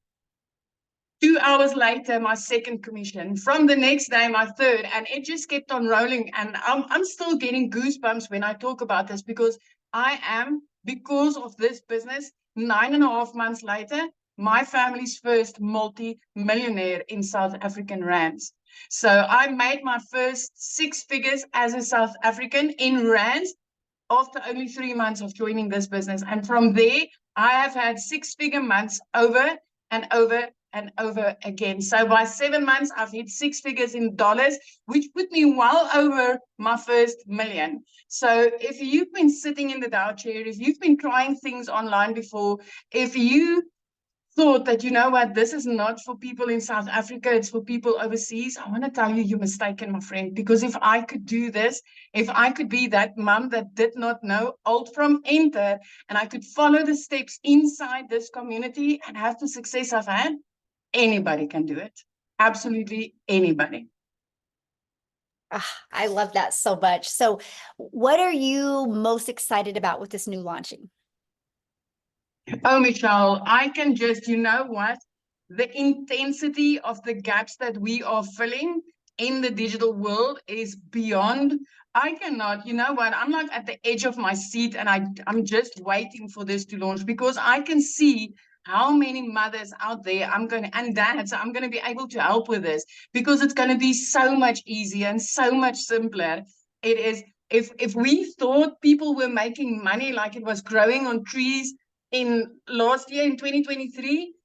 2 hours later, my second commission. From the next day, my third, and it just kept on rolling. And I'm still getting goosebumps when I talk about this, because I am, because of this business, 9.5 months later, my family's first multi-millionaire in South African rands. So I made my first 6 figures as a South African in rands after only 3 months of joining this business. And from there, I have had 6-figure months over and over and over again. So by 7 months, I've hit 6 figures in dollars, which put me well over my first million. So if you've been sitting in the Dow chair, if you've been trying things online before, if you thought that, you know what, this is not for people in South Africa, it's for people overseas, I want to tell you, you're mistaken, my friend. Because if I could do this, if I could be that mom that did not know alt from enter, and I could follow the steps inside this community and have the success I've had, anybody can do it. Absolutely anybody.
I love that so much. So what are you most excited about with this new launching?
Oh, Michelle, I can just, you know what? The intensity of the gaps that we are filling in the digital world is beyond. I cannot, you know what? I'm like at the edge of my seat, and I'm just waiting for this to launch, because I can see how many mothers out there and dads, I'm going to be able to help with this, because it's going to be so much easier and so much simpler. It is, if we thought people were making money like it was growing on trees in last year in 2023,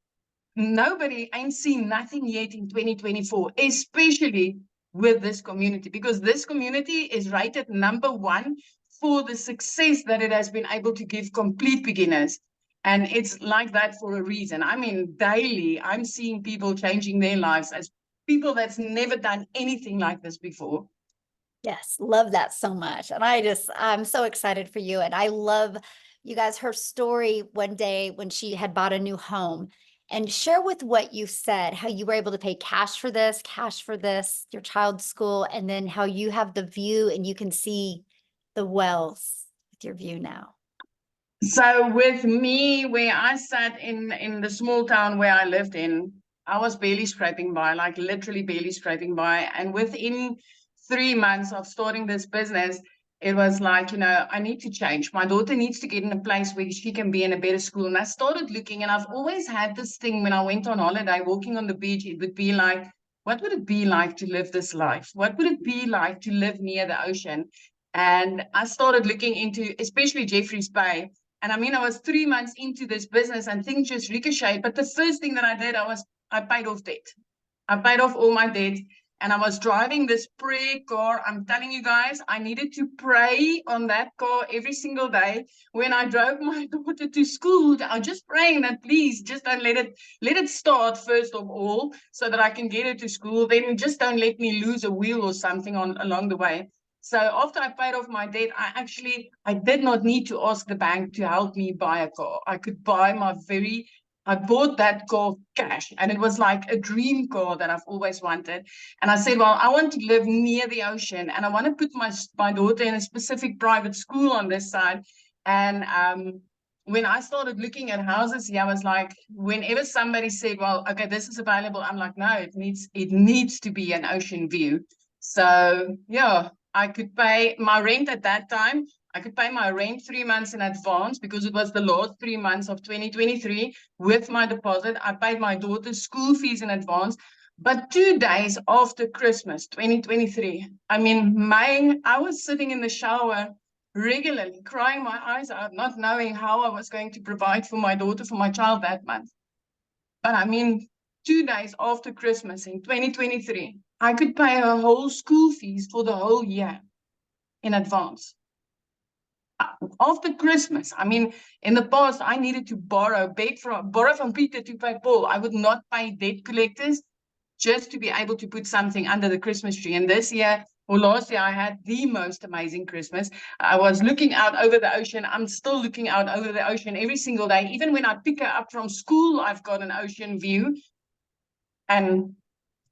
nobody ain't seen nothing yet in 2024, especially with this community, because this community is rated #1 for the success that it has been able to give complete beginners. And it's like that for a reason. I mean, daily, I'm seeing people changing their lives as people that's never done anything like this before.
Yes, love that so much. And I'm so excited for you. And I love, you guys, her story one day when she had bought a new home. And share with what you said, how you were able to pay cash for this, your child's school, and then how you have the view and you can see the wells with your view now.
So with me, where I sat in the small town where I lived in, I was barely scraping by, like literally barely scraping by. And within 3 months of starting this business, it was like, you know, I need to change. My daughter needs to get in a place where she can be in a better school. And I started looking, and I've always had this thing when I went on holiday, walking on the beach, it would be like, what would it be like to live this life? What would it be like to live near the ocean? And I started looking into, especially Jeffreys Bay. And I mean, I was 3 months into this business and things just ricocheted. But the first thing that I did, I paid off debt. I paid off all my debt, and I was driving this prayer car. I'm telling you guys, I needed to pray on that car every single day. When I drove my daughter to school, I was just praying that please just don't let it start first of all, so that I can get her to school. Then just don't let me lose a wheel or something along the way. So after I paid off my debt, I did not need to ask the bank to help me buy a car. I could buy I bought that car cash, and it was like a dream car that I've always wanted. And I said, well, I want to live near the ocean, and I want to put my daughter in a specific private school on this side. And when I started looking at houses, I was like, whenever somebody said, well, okay, this is available, I'm like, no, it needs to be an ocean view. So yeah, I could pay my rent at that time. I could pay my rent 3 months in advance, because it was the last 3 months of 2023 with my deposit. I paid my daughter's school fees in advance. But 2 days after Christmas 2023, I mean, I was sitting in the shower regularly, crying my eyes out, not knowing how I was going to provide for my daughter, for my child that month. But I mean, 2 days after Christmas in 2023, I could pay her whole school fees for the whole year in advance. After Christmas, I mean, in the past, I needed to borrow from Peter to pay Paul. I would not pay debt collectors just to be able to put something under the Christmas tree. And this year, or last year, I had the most amazing Christmas. I was looking out over the ocean. I'm still looking out over the ocean every single day. Even when I pick her up from school, I've got an ocean view. And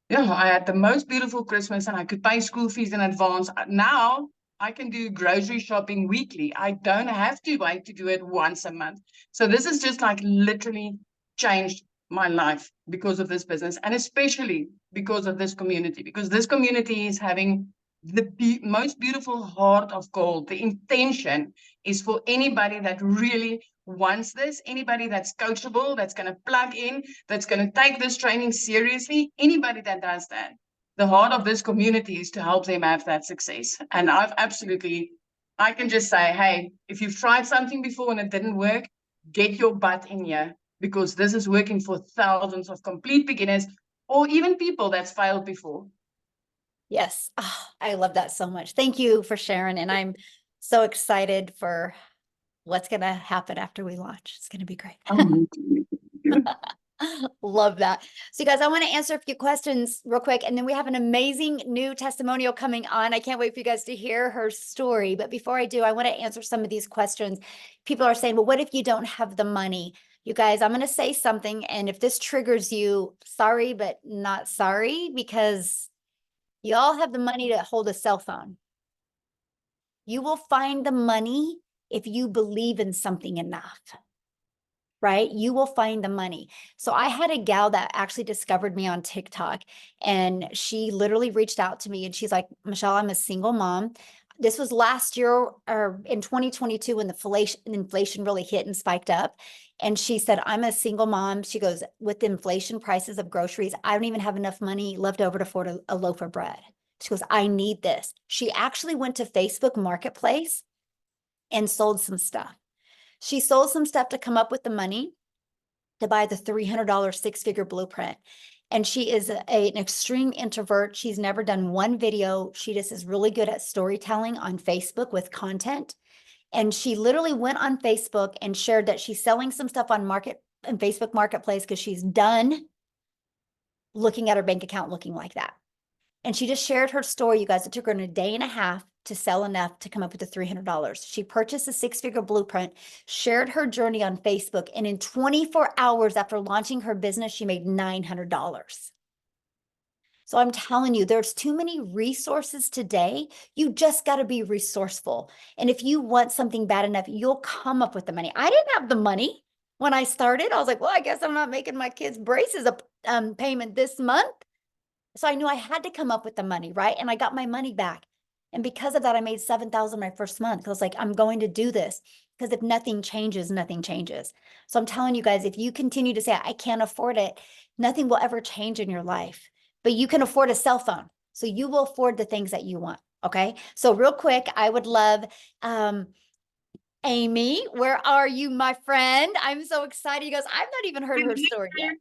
yeah, I had the most beautiful Christmas and I could pay school fees in advance. Now I can do grocery shopping weekly. I don't have to wait to do it once a month. So this has just like literally changed my life because of this business, and especially because of this community, because this community is having the most beautiful heart of gold. The intention is for anybody that really wants this, anybody that's coachable, that's going to plug in, that's going to take this training seriously, anybody that does that. The heart of this community is to help them have that success. And I can just say, hey, if you've tried something before and it didn't work, get your butt in here, because this is working for thousands of complete beginners or even people that's failed before.
Yes. Oh, I love that so much. Thank you for sharing. And I'm so excited for what's going to happen after we launch. It's going to be great. Love that. So you guys, I want to answer a few questions real quick, and then we have an amazing new testimonial coming on. I can't wait for you guys to hear her story. But before I do, I want to answer some of these questions. People are saying, well, what if you don't have the money? You guys, I'm going to say something, and if this triggers you, sorry, but not sorry, because you all have the money to hold a cell phone. You will find the money if you believe in something enough, right? You will find the money. So I had a gal that actually discovered me on TikTok, and she literally reached out to me and she's like, Michelle, I'm a single mom. This was last year or in 2022 when the inflation really hit and spiked up. And she said, I'm a single mom. She goes, with the inflation prices of groceries, I don't even have enough money left over to afford a loaf of bread. She goes, I need this. She actually went to Facebook Marketplace and sold some stuff. She sold some stuff to come up with the money to buy the $300 six-figure blueprint. And she is an extreme introvert. She's never done one video. She just is really good at storytelling on Facebook with content. And she literally went on Facebook and shared that she's selling some stuff on Facebook Marketplace because she's done looking at her bank account looking like that. And she just shared her story, you guys. It took her a day and a half to sell enough to come up with the $300. She purchased a six-figure blueprint, shared her journey on Facebook, and in 24 hours after launching her business, she made $900. So I'm telling you, there's too many resources today. You just got to be resourceful. And if you want something bad enough, you'll come up with the money. I didn't have the money when I started. I was like, well, I guess I'm not making my kids' braces a payment this month. So I knew I had to come up with the money, right? And I got my money back. And because of that, I made $7,000 my first month. I was like, I'm going to do this, because if nothing changes, nothing changes. So I'm telling you guys, if you continue to say, I can't afford it, nothing will ever change in your life. But you can afford a cell phone. So you will afford the things that you want. Okay. So real quick, I would love, Amy, where are you, my friend? I'm so excited. You guys, I've not even heard her story yet.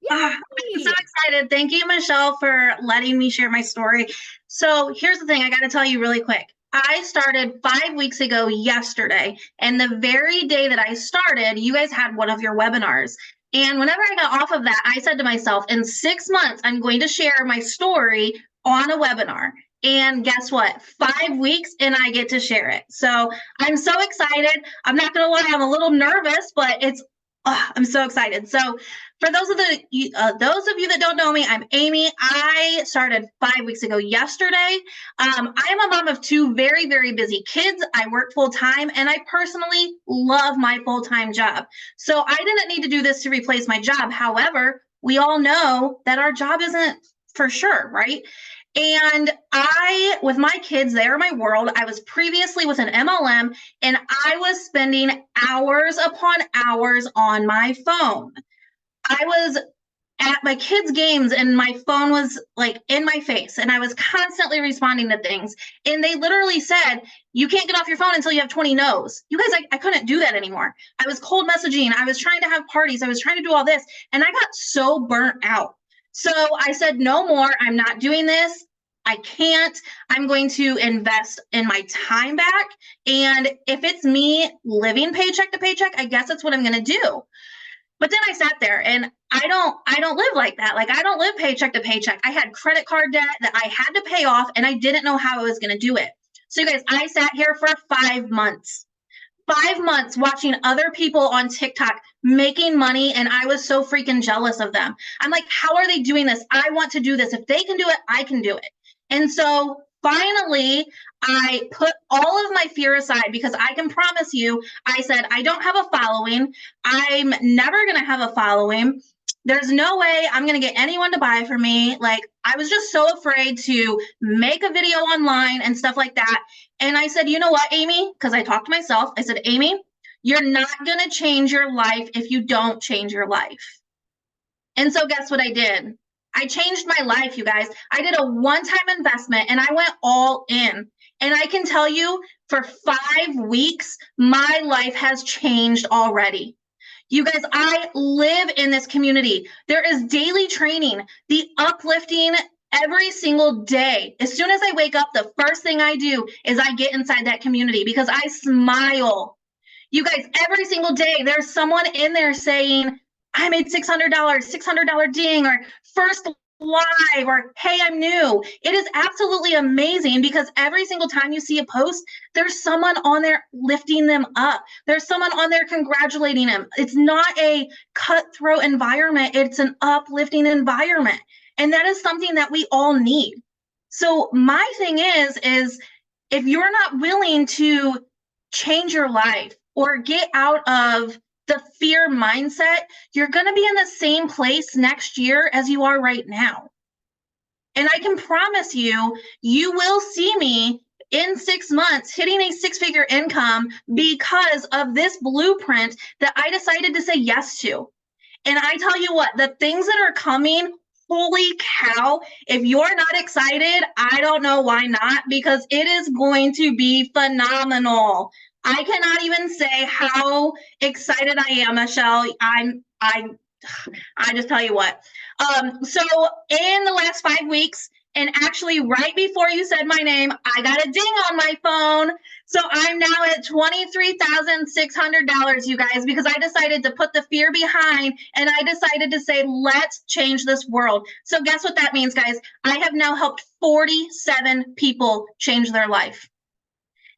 I'm so excited. Thank you, Michelle, for letting me share my story. So here's the thing. I got to tell you really quick. I started 5 weeks ago yesterday, and the very day that I started, you guys had one of your webinars. And whenever I got off of that, I said to myself, in 6 months, I'm going to share my story on a webinar. And guess what? 5 weeks and I get to share it. So I'm so excited. I'm not going to lie, I'm a little nervous, but I'm so excited. So for those of you that don't know me, I'm Amy. I started 5 weeks ago yesterday. I am a mom of two very, very busy kids. I work full time, and I personally love my full-time job. So I didn't need to do this to replace my job. However, we all know that our job isn't for sure, right? And with my kids, they are my world. I was previously with an MLM, and I was spending hours upon hours on my phone. I was at my kids' games and my phone was like in my face, and I was constantly responding to things. And they literally said, you can't get off your phone until you have 20 no's. You guys, I couldn't do that anymore. I was cold messaging. I was trying to have parties. I was trying to do all this, and I got so burnt out. So I said, no more. I'm not doing this. I can't. I'm going to invest in my time back. And if it's me living paycheck to paycheck, I guess that's what I'm going to do. But then I sat there, and I don't live like that. Like, I don't live paycheck to paycheck. I had credit card debt that I had to pay off, and I didn't know how I was going to do it. So you guys, I sat here for 5 months. 5 months watching other people on TikTok making money, and I was so freaking jealous of them. I'm like, how are they doing this? I want to do this. If they can do it, I can do it. And so finally, I put all of my fear aside because I can promise you, I said, I don't have a following. I'm never going to have a following. There's no way I'm going to get anyone to buy from me. Like, I was just so afraid to make a video online and stuff like that. And I said, you know what, Amy? Because I talked to myself. I said, Amy, you're not going to change your life if you don't change your life. And so guess what I did? I changed my life, you guys. I did a one-time investment and I went all in. And I can tell you, for 5 weeks, my life has changed already. You guys, I live in this community. There is daily training, the uplifting every single day. As soon as I wake up, the first thing I do is I get inside that community because I smile. You guys, every single day, there's someone in there saying, I made $600 ding, or first live, or hey, I'm new. It is absolutely amazing because every single time you see a post, there's someone on there lifting them up. There's someone on there congratulating them. It's not a cutthroat environment. It's an uplifting environment. And that is something that we all need. So my thing is if you're not willing to change your life or get out of the fear mindset, you're going to be in the same place next year as you are right now. And I can promise you, you will see me in 6 months hitting a 6-figure income because of this blueprint that I decided to say yes to. And I tell you what, the things that are coming, holy cow, if you're not excited, I don't know why not, because it is going to be phenomenal. I cannot even say how excited I am, Michelle. I just tell you what. So in the last 5 weeks, and actually right before you said my name, I got a ding on my phone. So I'm now at $23,600, you guys, because I decided to put the fear behind and I decided to say, let's change this world. So guess what that means, guys? I have now helped 47 people change their life.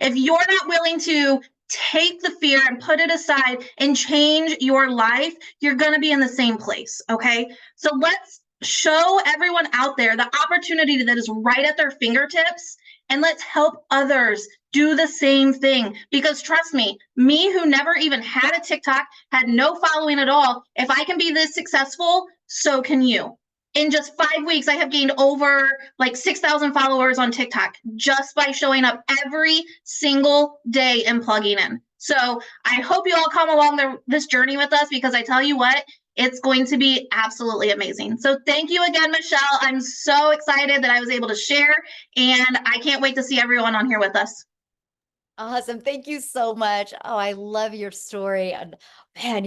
If you're not willing to take the fear and put it aside and change your life, you're going to be in the same place, okay? So let's show everyone out there the opportunity that is right at their fingertips, and let's help others do the same thing. Because trust me who never even had a TikTok, had no following at all, if I can be this successful, so can you. In just 5 weeks, I have gained over like 6,000 followers on TikTok just by showing up every single day and plugging in. So I hope you all come along this journey with us, because I tell you what, it's going to be absolutely amazing. So thank you again, Michelle. I'm so excited that I was able to share, and I can't wait to see everyone on here with us.
Awesome. Thank you so much. Oh, I love your story. And man,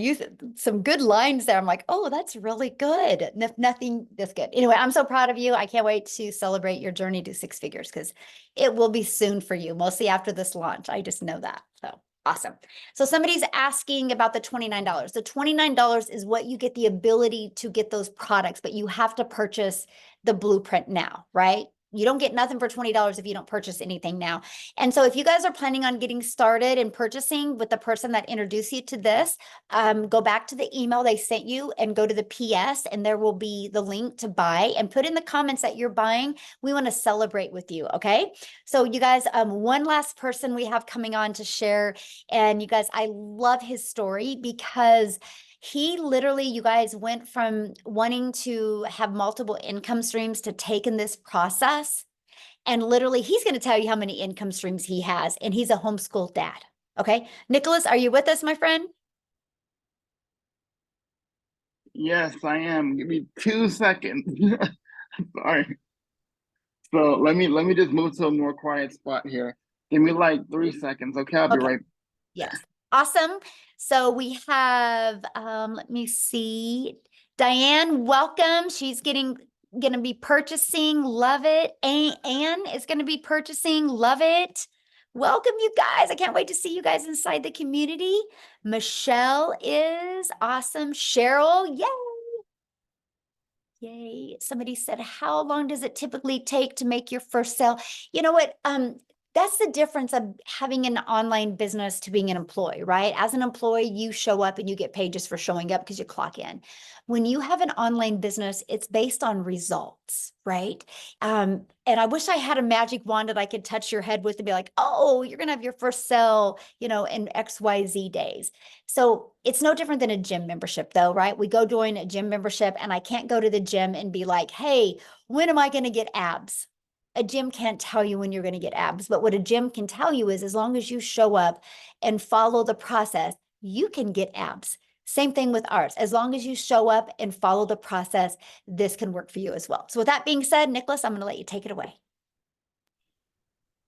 some good lines there. I'm like, oh, that's really good. Nothing this good. Anyway, I'm so proud of you. I can't wait to celebrate your journey to 6 figures, because it will be soon for you, mostly after this launch. I just know that. So awesome. So somebody's asking about the $29. The $29 is what you get the ability to get those products, but you have to purchase the blueprint now, right? You don't get nothing for $20 if you don't purchase anything now. And so if you guys are planning on getting started and purchasing with the person that introduced you to this, go back to the email they sent you and go to the PS, and there will be the link to buy, and put in the comments that you're buying. We want to celebrate with you. Okay. So you guys, one last person we have coming on to share. And you guys, I love his story, because he literally, you guys, went from wanting to have multiple income streams to taking this process. And literally, he's going to tell you how many income streams he has. And he's a homeschool dad. Okay. Nicholas, are you with us, my friend?
Yes, I am. Give me 2 seconds. Sorry. So let me just move to a more quiet spot here. Give me like 3 seconds. Okay, I'll be right back.
Yes. Awesome. So we have, let me see, Diane, welcome. She's going to be purchasing. Love it. Anne is going to be purchasing. Love it. Welcome, you guys. I can't wait to see you guys inside the community. Michelle is awesome. Cheryl, yay. Yay. Somebody said, how long does it typically take to make your first sale? You know what? That's the difference of having an online business to being an employee, right? As an employee, you show up and you get paid just for showing up because you clock in. When you have an online business, it's based on results, right? And I wish I had a magic wand that I could touch your head with and be like, oh, you're going to have your first sale, you know, in XYZ days. So it's no different than a gym membership though, right? We go join a gym membership and I can't go to the gym and be like, hey, when am I going to get abs? A gym can't tell you when you're going to get abs, but what a gym can tell you is as long as you show up and follow the process, you can get abs. Same thing with ours. As long as you show up and follow the process, this can work for you as well. So with that being said, Nicholas, I'm going to let you take it away.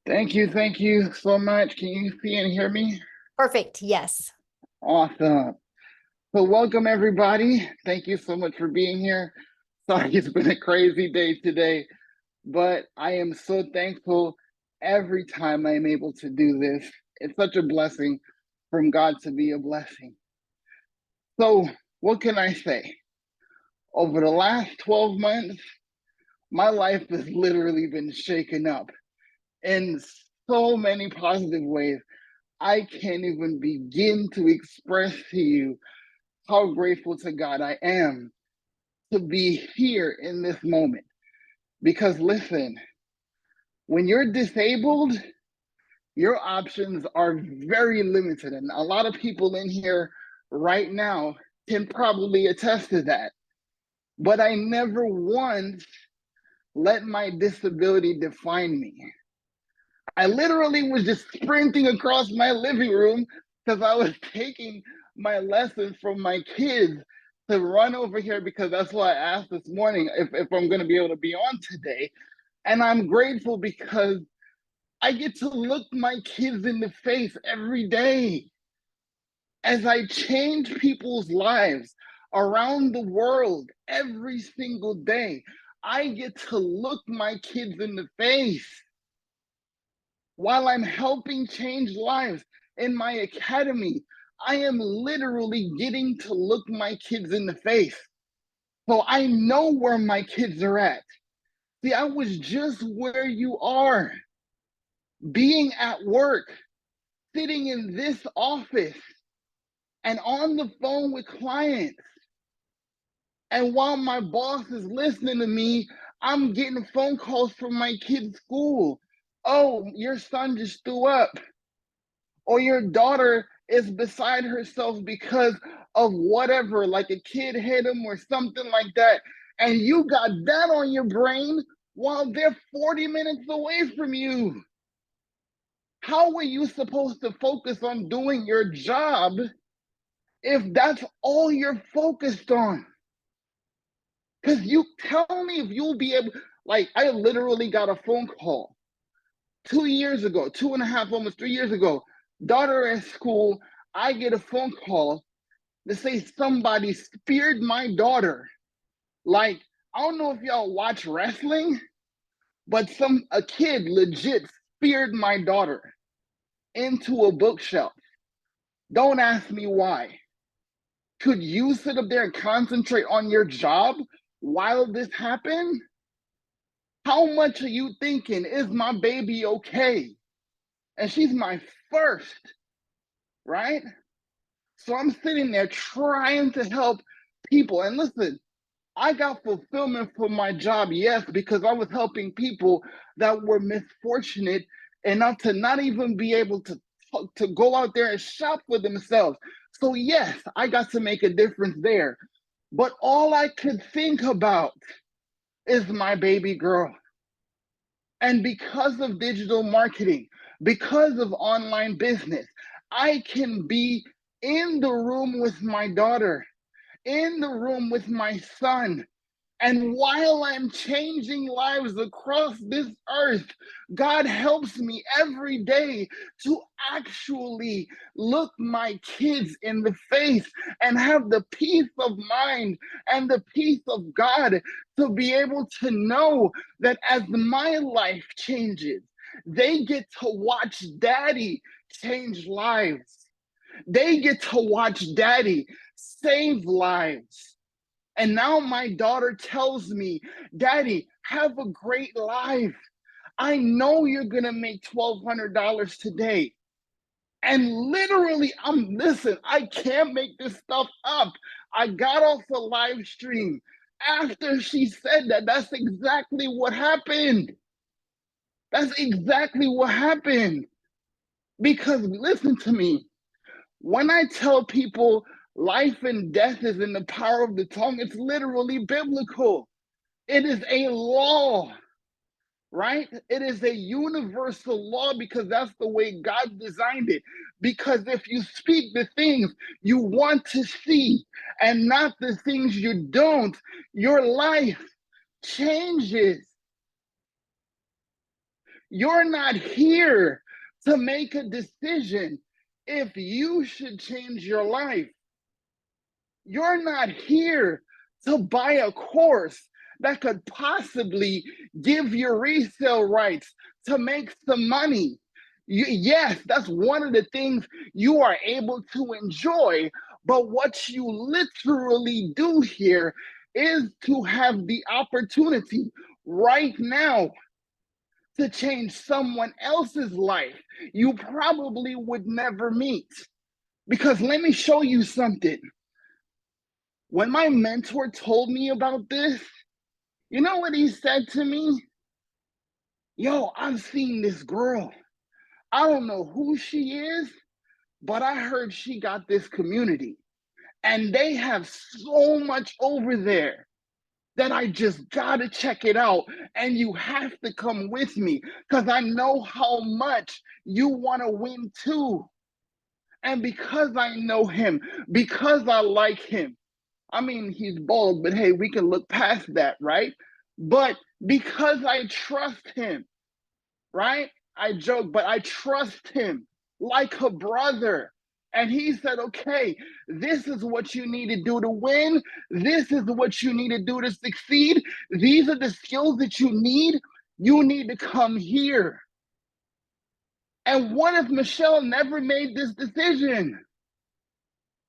Thank you so much. Can you see and hear me?
Perfect. Yes.
Awesome. So welcome everybody. Thank you so much for being here. Sorry, it's been a crazy day today, but I am so thankful every time I'm able to do this. It's such a blessing from God to be a blessing. So what can I say? Over the last 12 months, my life has literally been shaken up in so many positive ways. I can't even begin to express to you how grateful to God I am to be here in this moment. Because listen, when you're disabled, your options are very limited. And a lot of people in here right now can probably attest to that. But I never once let my disability define me. I literally was just sprinting across my living room because I was taking my lessons from my kids to run over here because that's why I asked this morning if I'm going to be able to be on today. And I'm grateful because I get to look my kids in the face every day as I change people's lives around the world every single day. I get to look my kids in the face while I'm helping change lives in my academy. I am literally getting to look my kids in the face. So I know where my kids are at. See, I was just where you are, being at work, sitting in this office and on the phone with clients. And while my boss is listening to me, I'm getting phone calls from my kids' school. Oh, your son just threw up. Or your daughter is beside herself because of whatever, like a kid hit him or something like that. And you got that on your brain while they're 40 minutes away from you. How are you supposed to focus on doing your job if that's all you're focused on? Because you tell me if you'll be able, like, I literally got a phone call 2 years ago, 2.5, almost 3 years ago, daughter at school, I get a phone call to say somebody speared my daughter. Like, I don't know if y'all watch wrestling, but a kid legit speared my daughter into a bookshelf. Don't ask me why. Could you sit up there and concentrate on your job while this happened? How much are you thinking, is my baby okay? And she's my first, right? So I'm sitting there trying to help people. And listen, I got fulfillment from my job, yes, because I was helping people that were misfortunate enough to not even be able to go out there and shop for themselves. So yes, I got to make a difference there. But all I could think about is my baby girl. And because of digital marketing, because of online business, I can be in the room with my daughter, in the room with my son. And while I'm changing lives across this earth, God helps me every day to actually look my kids in the face and have the peace of mind and the peace of God to be able to know that as my life changes, they get to watch daddy change lives. They get to watch daddy save lives. And now my daughter tells me, Daddy, have a great life. I know you're going to make $1,200 today. And literally, listen, I can't make this stuff up. I got off a live stream after she said that. That's exactly what happened. That's exactly what happened. Because listen to me, when I tell people life and death is in the power of the tongue, it's literally biblical. It is a law, right? It is a universal law because that's the way God designed it. Because if you speak the things you want to see and not the things you don't, your life changes. You're not here to make a decision if you should change your life. You're not here to buy a course that could possibly give you resale rights to make some money. Yes, that's one of the things you are able to enjoy, but what you literally do here is to have the opportunity right now to change someone else's life you probably would never meet. Because let me show you something. When my mentor told me about this, you know what he said to me? Yo, I've seen this girl. I don't know who she is, but I heard she got this community. And they have so much over there that I just gotta check it out. And you have to come with me because I know how much you wanna win too. And because I know him, because I like him, I mean, he's bald, but hey, we can look past that, right? But because I trust him, right? I joke, but I trust him like a brother. And he said, okay, this is what you need to do to win. This is what you need to do to succeed. These are the skills that you need. You need to come here. And what if Michelle never made this decision?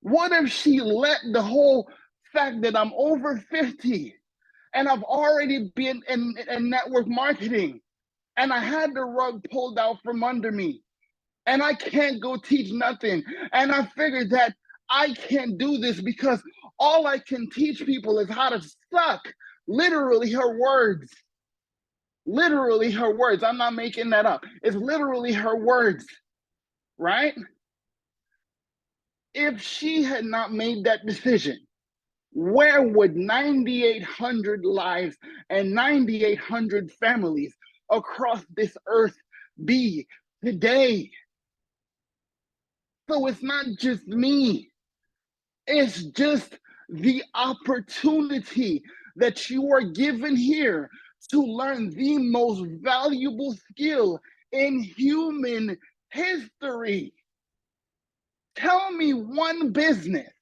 What if she let the whole fact that I'm over 50 and I've already been in network marketing and I had the rug pulled out from under me and I can't go teach nothing. And I figured that I can't do this because all I can teach people is how to suck. Literally her words. Literally her words. I'm not making that up. It's literally her words, right? If she had not made that decision, where would 9,800 lives and 9,800 families across this earth be today? So it's not just me. It's just the opportunity that you are given here to learn the most valuable skill in human history. Tell me one business.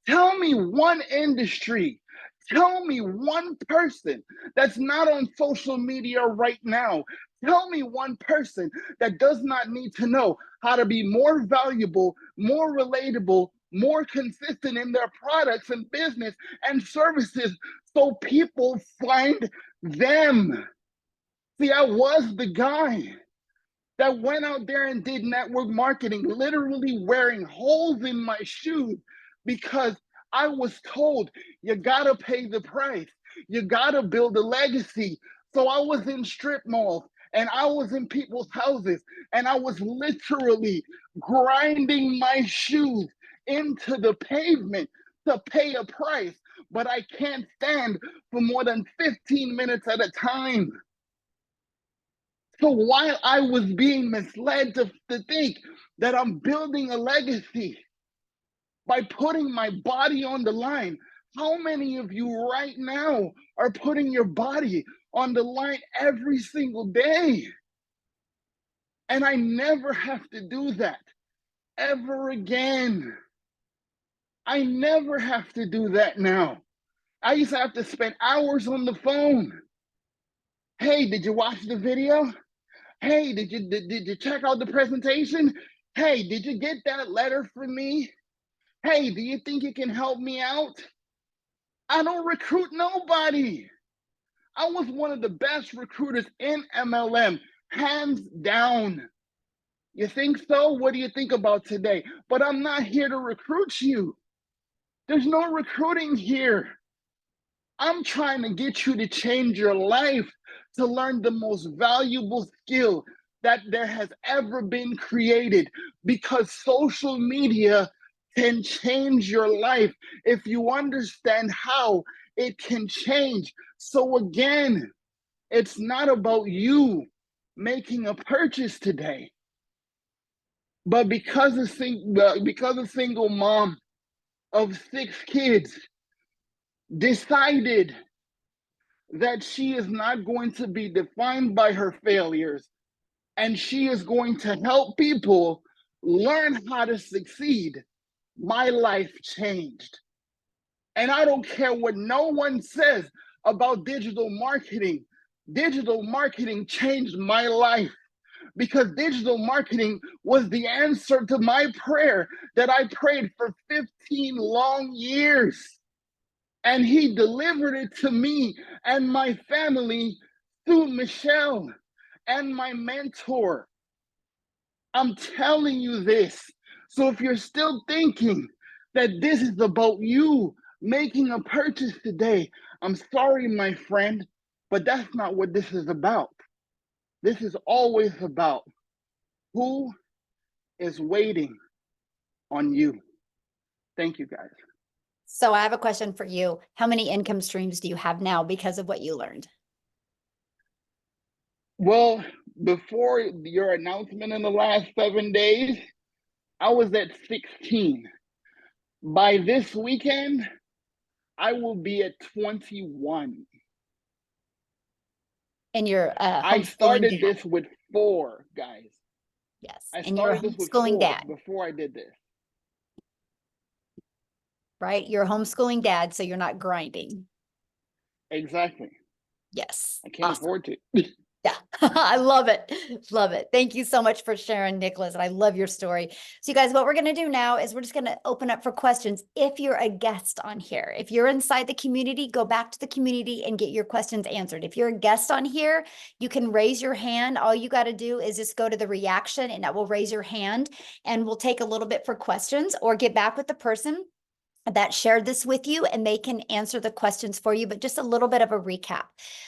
Tell me one industry. Tell me one person that's not on social media right now. Tell me one person that does not need to know how to be more valuable, more relatable, more consistent in their products and business and services so people find them. See, I was the guy that went out there and did network marketing, literally wearing holes in my shoes because I was told you gotta pay the price, you gotta build a legacy. So I was in strip malls and I was in people's houses and I was literally grinding my shoes into the pavement to pay a price, but I can't stand for more than 15 minutes at a time. So while I was being misled to think that I'm building a legacy by putting my body on the line, how many of you right now are putting your body on the line every single day? And I never have to do that ever again. I never have to do that now. I used to have to spend hours on the phone. Hey, did you watch the video? Hey, did you check out the presentation? Hey, did you get that letter from me? Hey, do you think you can help me out? I don't recruit nobody. I was one of the best recruiters in MLM, hands down. You think so? What do you think about today? But I'm not here to recruit you. There's no recruiting here. I'm trying to get you to change your life, to learn the most valuable skill that there has ever been created, because social media can change your life if you understand how it can change. So again, it's not about you making a purchase today, but because a single mom of 6 kids decided that she is not going to be defined by her failures, and she is going to help people learn how to succeed, my life changed. And I don't care what no one says about digital marketing. Digital marketing changed my life, because digital marketing was the answer to my prayer that I prayed for 15 long years. And he delivered it to me and my family through Michelle and my mentor. I'm telling you this. So if you're still thinking that this is about you making a purchase today, I'm sorry, my friend, but that's not what this is about. This is always about who is waiting on you. Thank you, guys.
So I have a question for you. How many income streams do you have now because of what you learned?
Well, before your announcement in the last 7 days, I was at 16. By this weekend, I will be at 21.
And you're
I
homeschooling
started
dad.
this with 4, guys.
Yes.
I
And you're a
started this with
homeschooling
4
dad,
before I did this.
right? You're a homeschooling dad, so you're not grinding.
Exactly.
Yes.
I can't
Awesome.
afford to.
Yeah, I love it. Love it. Thank you so much for sharing, Nicholas. And I love your story. So you guys, what we're going to do now is we're just going to open up for questions. If you're a guest on here, if you're inside the community, go back to the community and get your questions answered. If you're a guest on here, you can raise your hand. All you got to do is just go to the reaction and that will raise your hand, and we'll take a little bit for questions or get back with the person that shared this with you, and they can answer the questions for you, but just a little bit of a recap.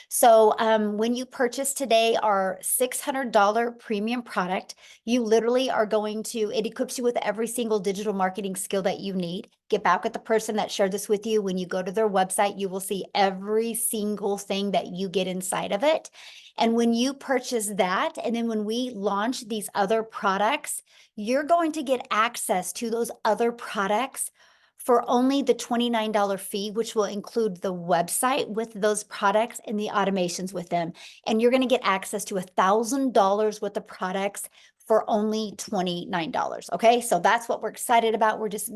So when you purchase today our $600 premium product, you literally are going to, it equips you with every single digital marketing skill that you need. Get back with the person that shared this with you. When you go to their website, you will see every single thing that you get inside of it. And when you purchase that, and then when we launch these other products, you're going to get access to those other products for only the $29 fee, which will include the website with those products and the automations with them. And you're going to get access to $1,000 worth of products for only $29. Okay, so that's what we're excited about. We're just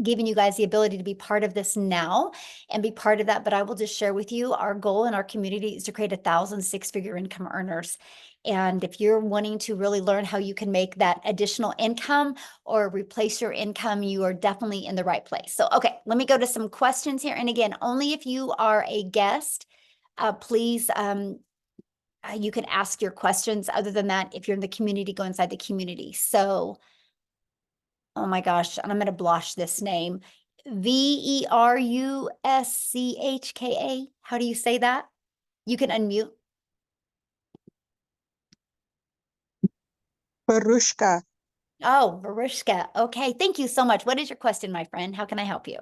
giving you guys the ability to be part of this now and be part of that. But I will just share with you, our goal in our community is to create 1,000 six-figure income earners. And if you're wanting to really learn how you can make that additional income or replace your income, you are definitely in the right place. So, okay, let me go to some questions here. And again, only if you are a guest, please, you can ask your questions. Other than that, if you're in the community, go inside the community. So, oh my gosh, and I'm going to blush this name. Veruschka. How do you say that? You can unmute.
Barushka.
Oh, Veruschka. Okay, thank you so much. What is your question, my friend? How can I help you?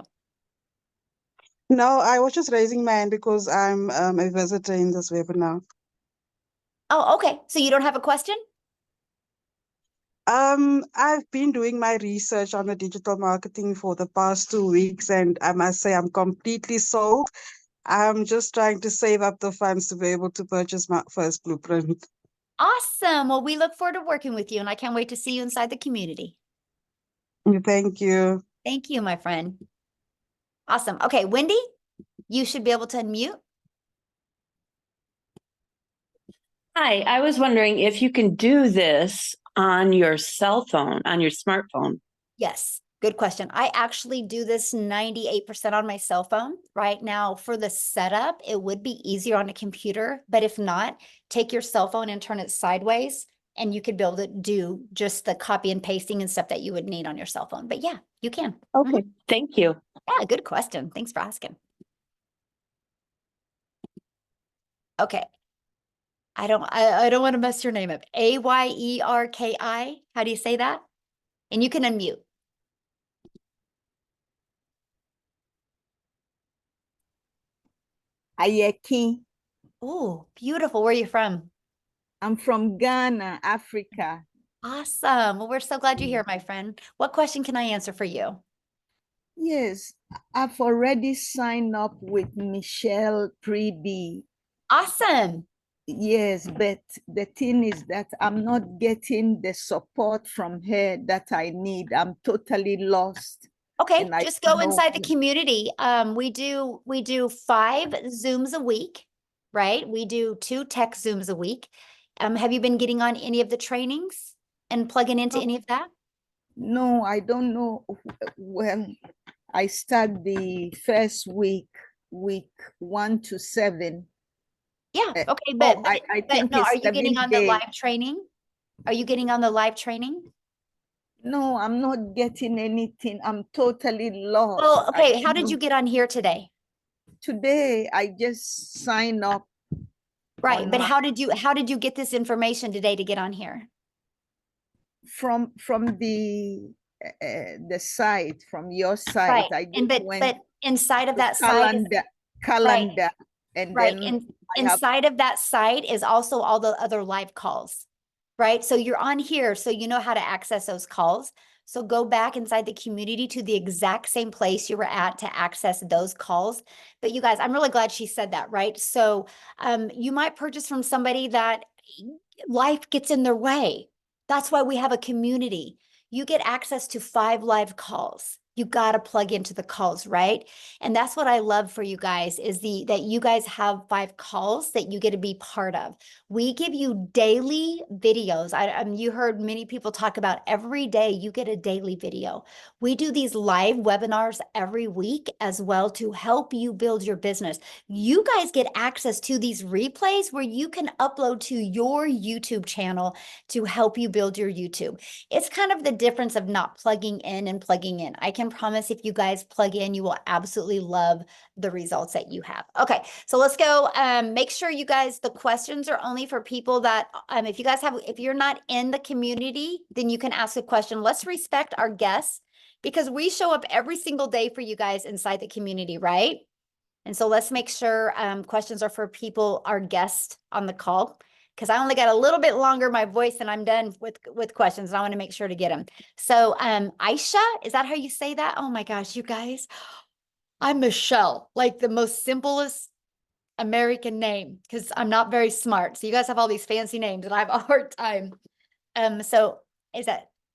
No, I was just raising my hand because I'm a visitor in this webinar.
Oh, okay. So you don't have a question?
I've been doing my research on the digital marketing for the past 2 weeks, and I must say I'm completely sold. I'm just trying to save up the funds to be able to purchase my first blueprint.
Awesome. Well, we look forward to working with you, and I can't wait to see you inside the community.
Thank you.
Thank you, my friend. Awesome. Okay, Wendy, you should be able to unmute.
Hi, I was wondering if you can do this on your cell phone, on your smartphone.
Yes. Good question. I actually do this 98% on my cell phone right now. For the setup, it would be easier on a computer, but if not, take your cell phone and turn it sideways and you could be able to do just the copy and pasting and stuff that you would need on your cell phone. But yeah, you can.
Okay, thank you.
Yeah, good question. Thanks for asking. Okay. I don't want to mess your name up. Ayerki. How do you say that? And you can unmute.
Ayeki.
Oh, beautiful. Where are you from?
I'm from Ghana, Africa.
Awesome. Well, we're so glad you're here, my friend. What question can I answer for you?
Yes, I've already signed up with Michelle Preby.
Awesome.
Yes, but the thing is that I'm not getting the support from her that I need. I'm totally lost.
Okay,
And I
just go
don't know.
inside the community. We do 5 Zooms a week, right? We do 2 tech Zooms a week. Have you been getting on any of the trainings and plugging into any of that?
No, I don't know. Well, I start the first week 1 to 7.
Yeah, okay,
Oh,
but
I think
no,
it's
are you getting
7
on the
days.
live training? Are you getting on the live training?
No, I'm not getting anything. I'm totally lost.
Well,
I
okay,
don't
how did you
know.
get on here today?
Today, I just signed up.
Right,
on
but
my-
how did you get this information today to get on here?
from the site, from your site.
Right,
I
and
just went
but inside of
to
that site is
calendar, and
right,
then
and
I have
inside of that site is also all the other live calls, right? So you're on here, so you know how to access those calls. So go back inside the community to the exact same place you were at to access those calls. But you guys, I'm really glad she said that, right? So you might purchase from somebody that life gets in their way. That's why we have a community. You get access to 5 live calls. You got to plug into the calls, right? And that's what I love for you guys is that you guys have 5 calls that you get to be part of. We give you daily videos. You heard many people talk about every day you get a daily video. We do these live webinars every week as well to help you build your business. You guys get access to these replays where you can upload to your YouTube channel to help you build your YouTube. It's kind of the difference of not plugging in and plugging in. I can promise if you guys plug in, you will absolutely love the results that you have. Okay, so let's go. Make sure you guys, the questions are only for people that, if you're not in the community, then you can ask a question. Let's respect our guests because we show up every single day for you guys inside the community, right? And so let's make sure questions are for people, our guests on the call, because I only got a little bit longer my voice and I'm done with questions. And I want to make sure to get them. So Aisha, is that how you say that? Oh my gosh, you guys, I'm Michelle, like the most simplest American name because I'm not very smart. So you guys have all these fancy names and I have a hard time. So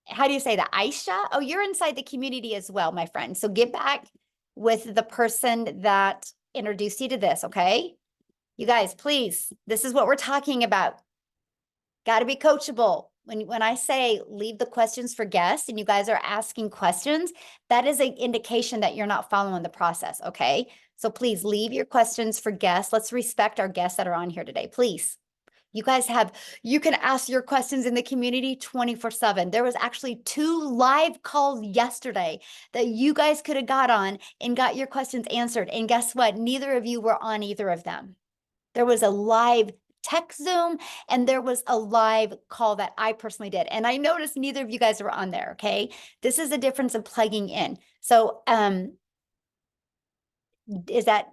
how do you say that? Aisha? Oh, you're inside the community as well, my friend. So get back with the person that introduced you to this, okay? You guys, please, this is what we're talking about. Got to be coachable. When I say leave the questions for guests and you guys are asking questions, that is an indication that you're not following the process, okay? So please leave your questions for guests. Let's respect our guests that are on here today, please. You can ask your questions in the community 24/7. There was actually 2 live calls yesterday that you guys could have got on and got your questions answered. And guess what? Neither of you were on either of them. There was a live tech Zoom and there was a live call that I personally did. And I noticed neither of you guys were on there, okay? This is the difference of plugging in. So is that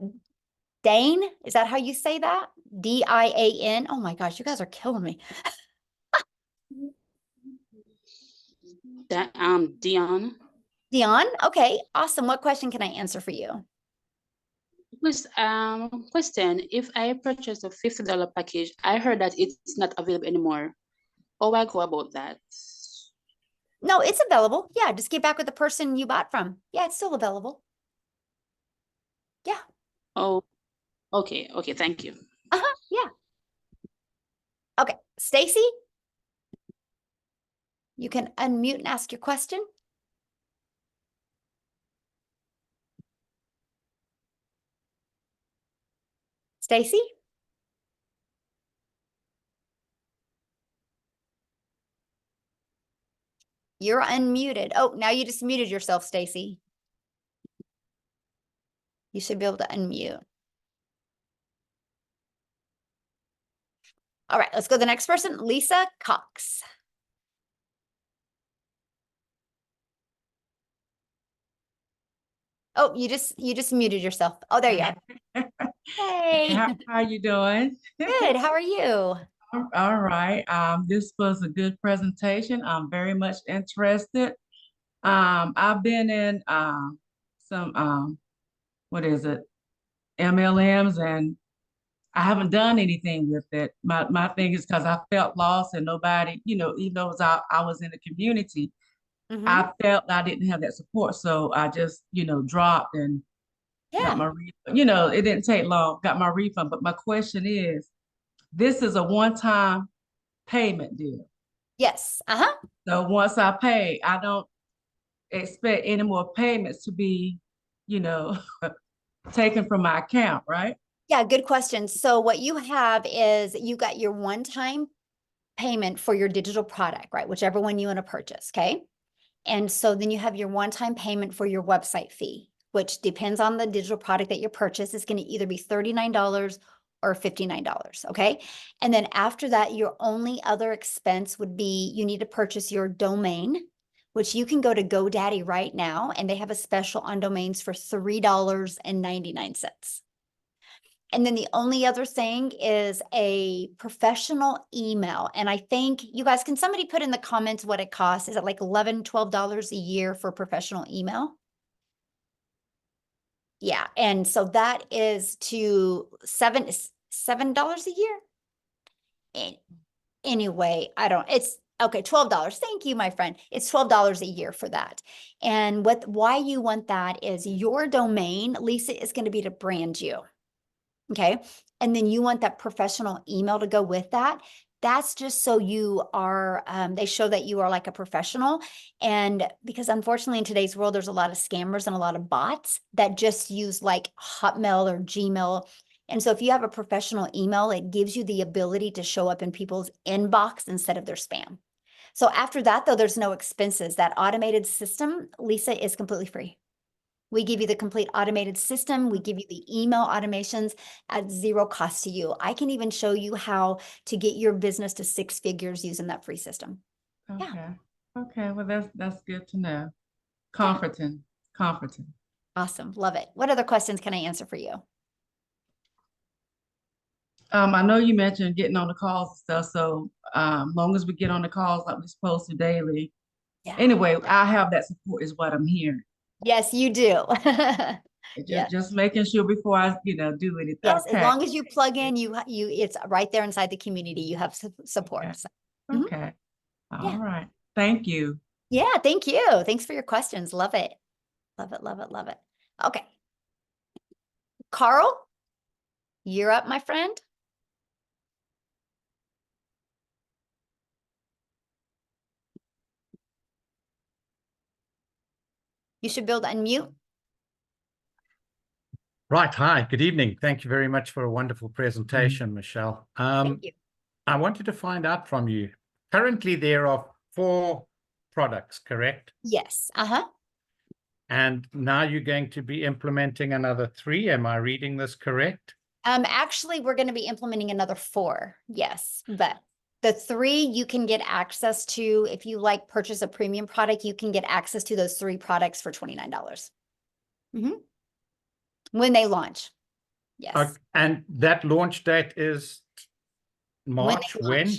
Dane? Is that how you say that? D-I-A-N? Oh my gosh, you guys are killing me.
Dion.
Dion? Okay, awesome. What question can I answer for you?
Please, question, if I purchase a $50 package, I heard that it's not available anymore. How do I go about that?
No, it's available. Yeah, just get back with the person you bought from. Yeah, it's still available. Yeah.
Oh, okay. Okay, thank you.
Yeah. Okay, Stacy? You can unmute and ask your question. Stacy? You're unmuted. Oh, now you just muted yourself, Stacy. You should be able to unmute. All right, let's go to the next person, Lisa Cox. Oh, you just muted yourself. Oh, there you are. Hey.
How you doing?
Good. How are you?
All right. This was a good presentation. I'm very much interested. I've been in some what is it? MLMs, and I haven't done anything with it. My thing is because I felt lost and nobody, even though I was in the community, I felt I didn't have that support. So I just, dropped and got my refund. It didn't take long, got my refund. But my question is, this is a one-time payment deal.
Yes.
So once I pay, I don't expect any more payments to be, taken from my account, right?
Yeah, good question. So what you have is you got your one-time payment for your digital product, right? Whichever one you want to purchase, okay? And so then you have your one-time payment for your website fee, which depends on the digital product that you purchase. It's going to either be $39 or $59, okay? And then after that, your only other expense would be you need to purchase your domain, which you can go to GoDaddy right now, and they have a special on domains for $3.99. And then the only other thing is a professional email. And I think you guys, can somebody put in the comments what it costs? Is it like $11, $12 a year for professional email? Yeah. And so that is to $7 a year. Anyway, it's okay. $12. Thank you, my friend. It's $12 a year for that. And why you want that is your domain, Lisa, is going to be to brand you. Okay. And then you want that professional email to go with that. That's just so you are, they show that you are like a professional. And because unfortunately in today's world, there's a lot of scammers and a lot of bots that just use like Hotmail or Gmail. And so if you have a professional email, it gives you the ability to show up in people's inbox instead of their spam. So after that, though, there's no expenses. That automated system, Lisa, is completely free. We give you the complete automated system. We give you the email automations at zero cost to you. I can even show you how to get your business to 6 figures using that free system.
Okay.
Yeah.
Okay. Well, that's good to know. Comforting.
Awesome. Love it. What other questions can I answer for you?
I know you mentioned getting on the calls and stuff. So long as we get on the calls like we're supposed to daily.
Yeah.
Anyway, I have that support is what I'm hearing.
Yes, you do.
Just making sure before I, do anything.
Yes,
Okay.
as long as you plug in, it's right there inside the community. You have support.
Okay.
So.
Okay. All right. Thank you.
Yeah, thank you. Thanks for your questions. Love it. Love it, love it, love it. Okay. Carl, you're up, my friend. You should be able to unmute.
Right. Hi. Good evening. Thank you very much for a wonderful presentation, Michelle.
Thank you.
I wanted to find out from you. Currently, there are 4 products, correct?
Yes.
And now you're going to be implementing another 3. Am I reading this correct?
Actually, we're going to be implementing another 4. Yes, but the 3 you can get access to. If you purchase a premium product, you can get access to those 3 products for $29. When they launch. Yes.
And that launch date is March when?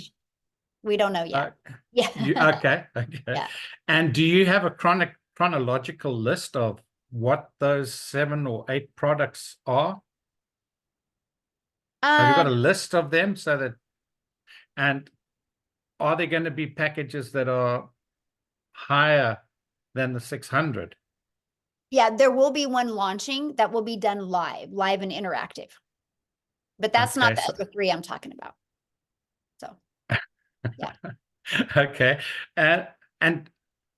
We don't know yet. Yeah.
Okay.
Yeah.
And do you have a chronological list of what those 7 or 8 products are? Have you got a list of them and are there going to be packages that are higher than the 600?
Yeah, there will be one launching that will be done live and interactive. But that's not the other 3 I'm talking about. So, yeah.
Okay. And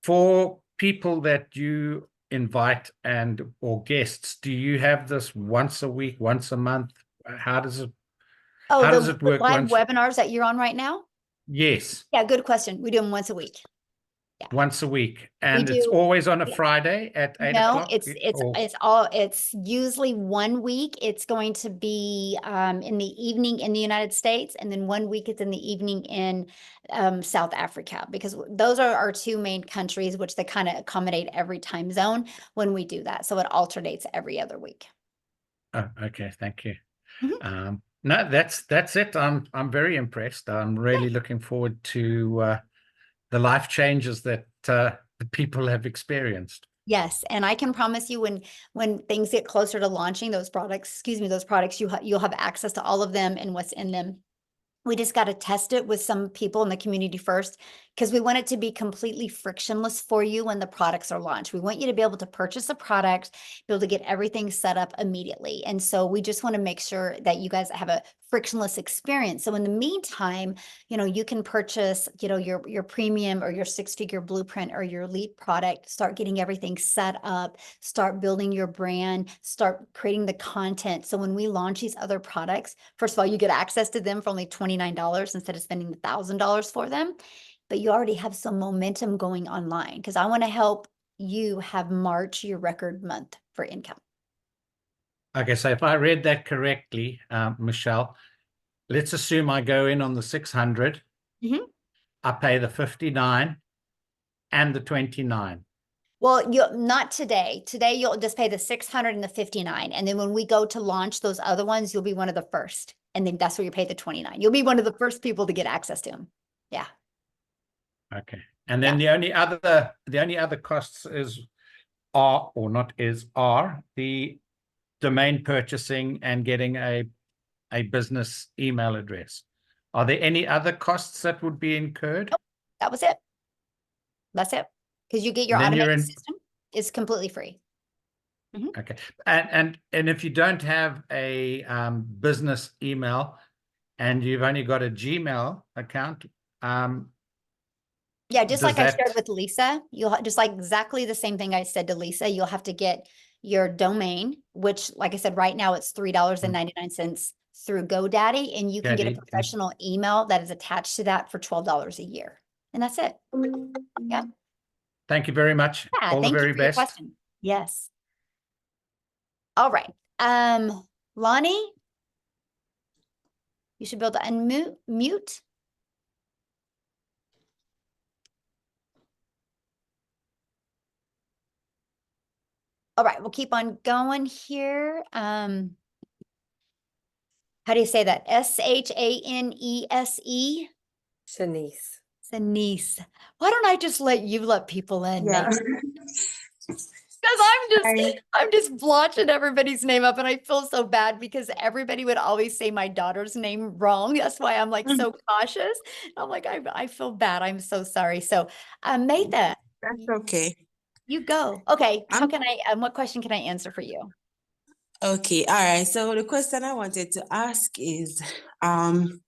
for people that you invite or guests, do you have this once a week, once a month, how does it
Oh,
how does
the
it work
live
once?
webinars that you're on right now?
Yes,
Yeah, good question. We do them once a week.
once a week,
We
and it's
do.
always on a
Yeah.
Friday at 8
No,
o'clock.
it's usually 1 week. It's going to be in the evening in the United States, and then 1 week it's in the evening in South Africa, because those are our two main countries, which they kind of accommodate every time zone when we do that. So it alternates every other week.
Oh, okay, thank you.
Mhm.
No, that's it. I'm very impressed. I'm really looking forward to the life changes that the people have experienced.
Yes, and I can promise you, when things get closer to launching those products, you'll have access to all of them and what's in them. We just got to test it with some people in the community first, because we want it to be completely frictionless for you when the products are launched. We want you to be able to purchase a product, be able to get everything set up immediately. And so we just want to make sure that you guys have a frictionless experience. So in the meantime, you can purchase, your premium or your 6-figure blueprint or your lead product, start getting everything set up, start building your brand, start creating the content. So when we launch these other products, first of all, you get access to them for only $29 instead of spending $1,000 for them. But you already have some momentum going online, because I want to help you have March your record month for income.
Okay, so if I read that correctly, Michelle, let's assume I go in on the 600.
Mhm.
I pay the 59 and the 29.
Well, not today. Today you'll just pay the 600 and the 59. And then when we go to launch those other ones, you'll be one of the first. And then that's where you pay the 29. You'll be one of the first people to get access to them. Yeah.
Okay. And then the only other costs are the domain purchasing and getting a business email address. Are there any other costs that would be incurred?
Nope, that was it. That's it. Because you get your automated system. It's completely free. Mm-hmm.
Okay. And if you don't have a business email and you've only got a Gmail account,
yeah, just like I shared with Lisa, you'll just like exactly the same thing I said to Lisa. You'll have to get your domain, which, like I said, right now it's $3.99 through GoDaddy, and you can get a professional email that is attached to that for $12 a year, and that's it. Yeah.
Thank you very much.
Yeah,
all the very
you for your
best.
question. Yes. All right. Lonnie, you should be able to unmute. All right, we'll keep on going here. How do you say that? S-H-A-N-E-S-E?
Shanice.
Shanice. Why don't I just let you let people in?
Yeah.
Because I'm just blotching everybody's name up, and I feel so bad because everybody would always say my daughter's name wrong. That's why I'm like so cautious. I'm like, I feel bad. I'm so sorry. So Maytha.
That's okay.
You go. Okay. How can I, what question can I answer for you?
Okay, all right. So the question I wanted to ask is the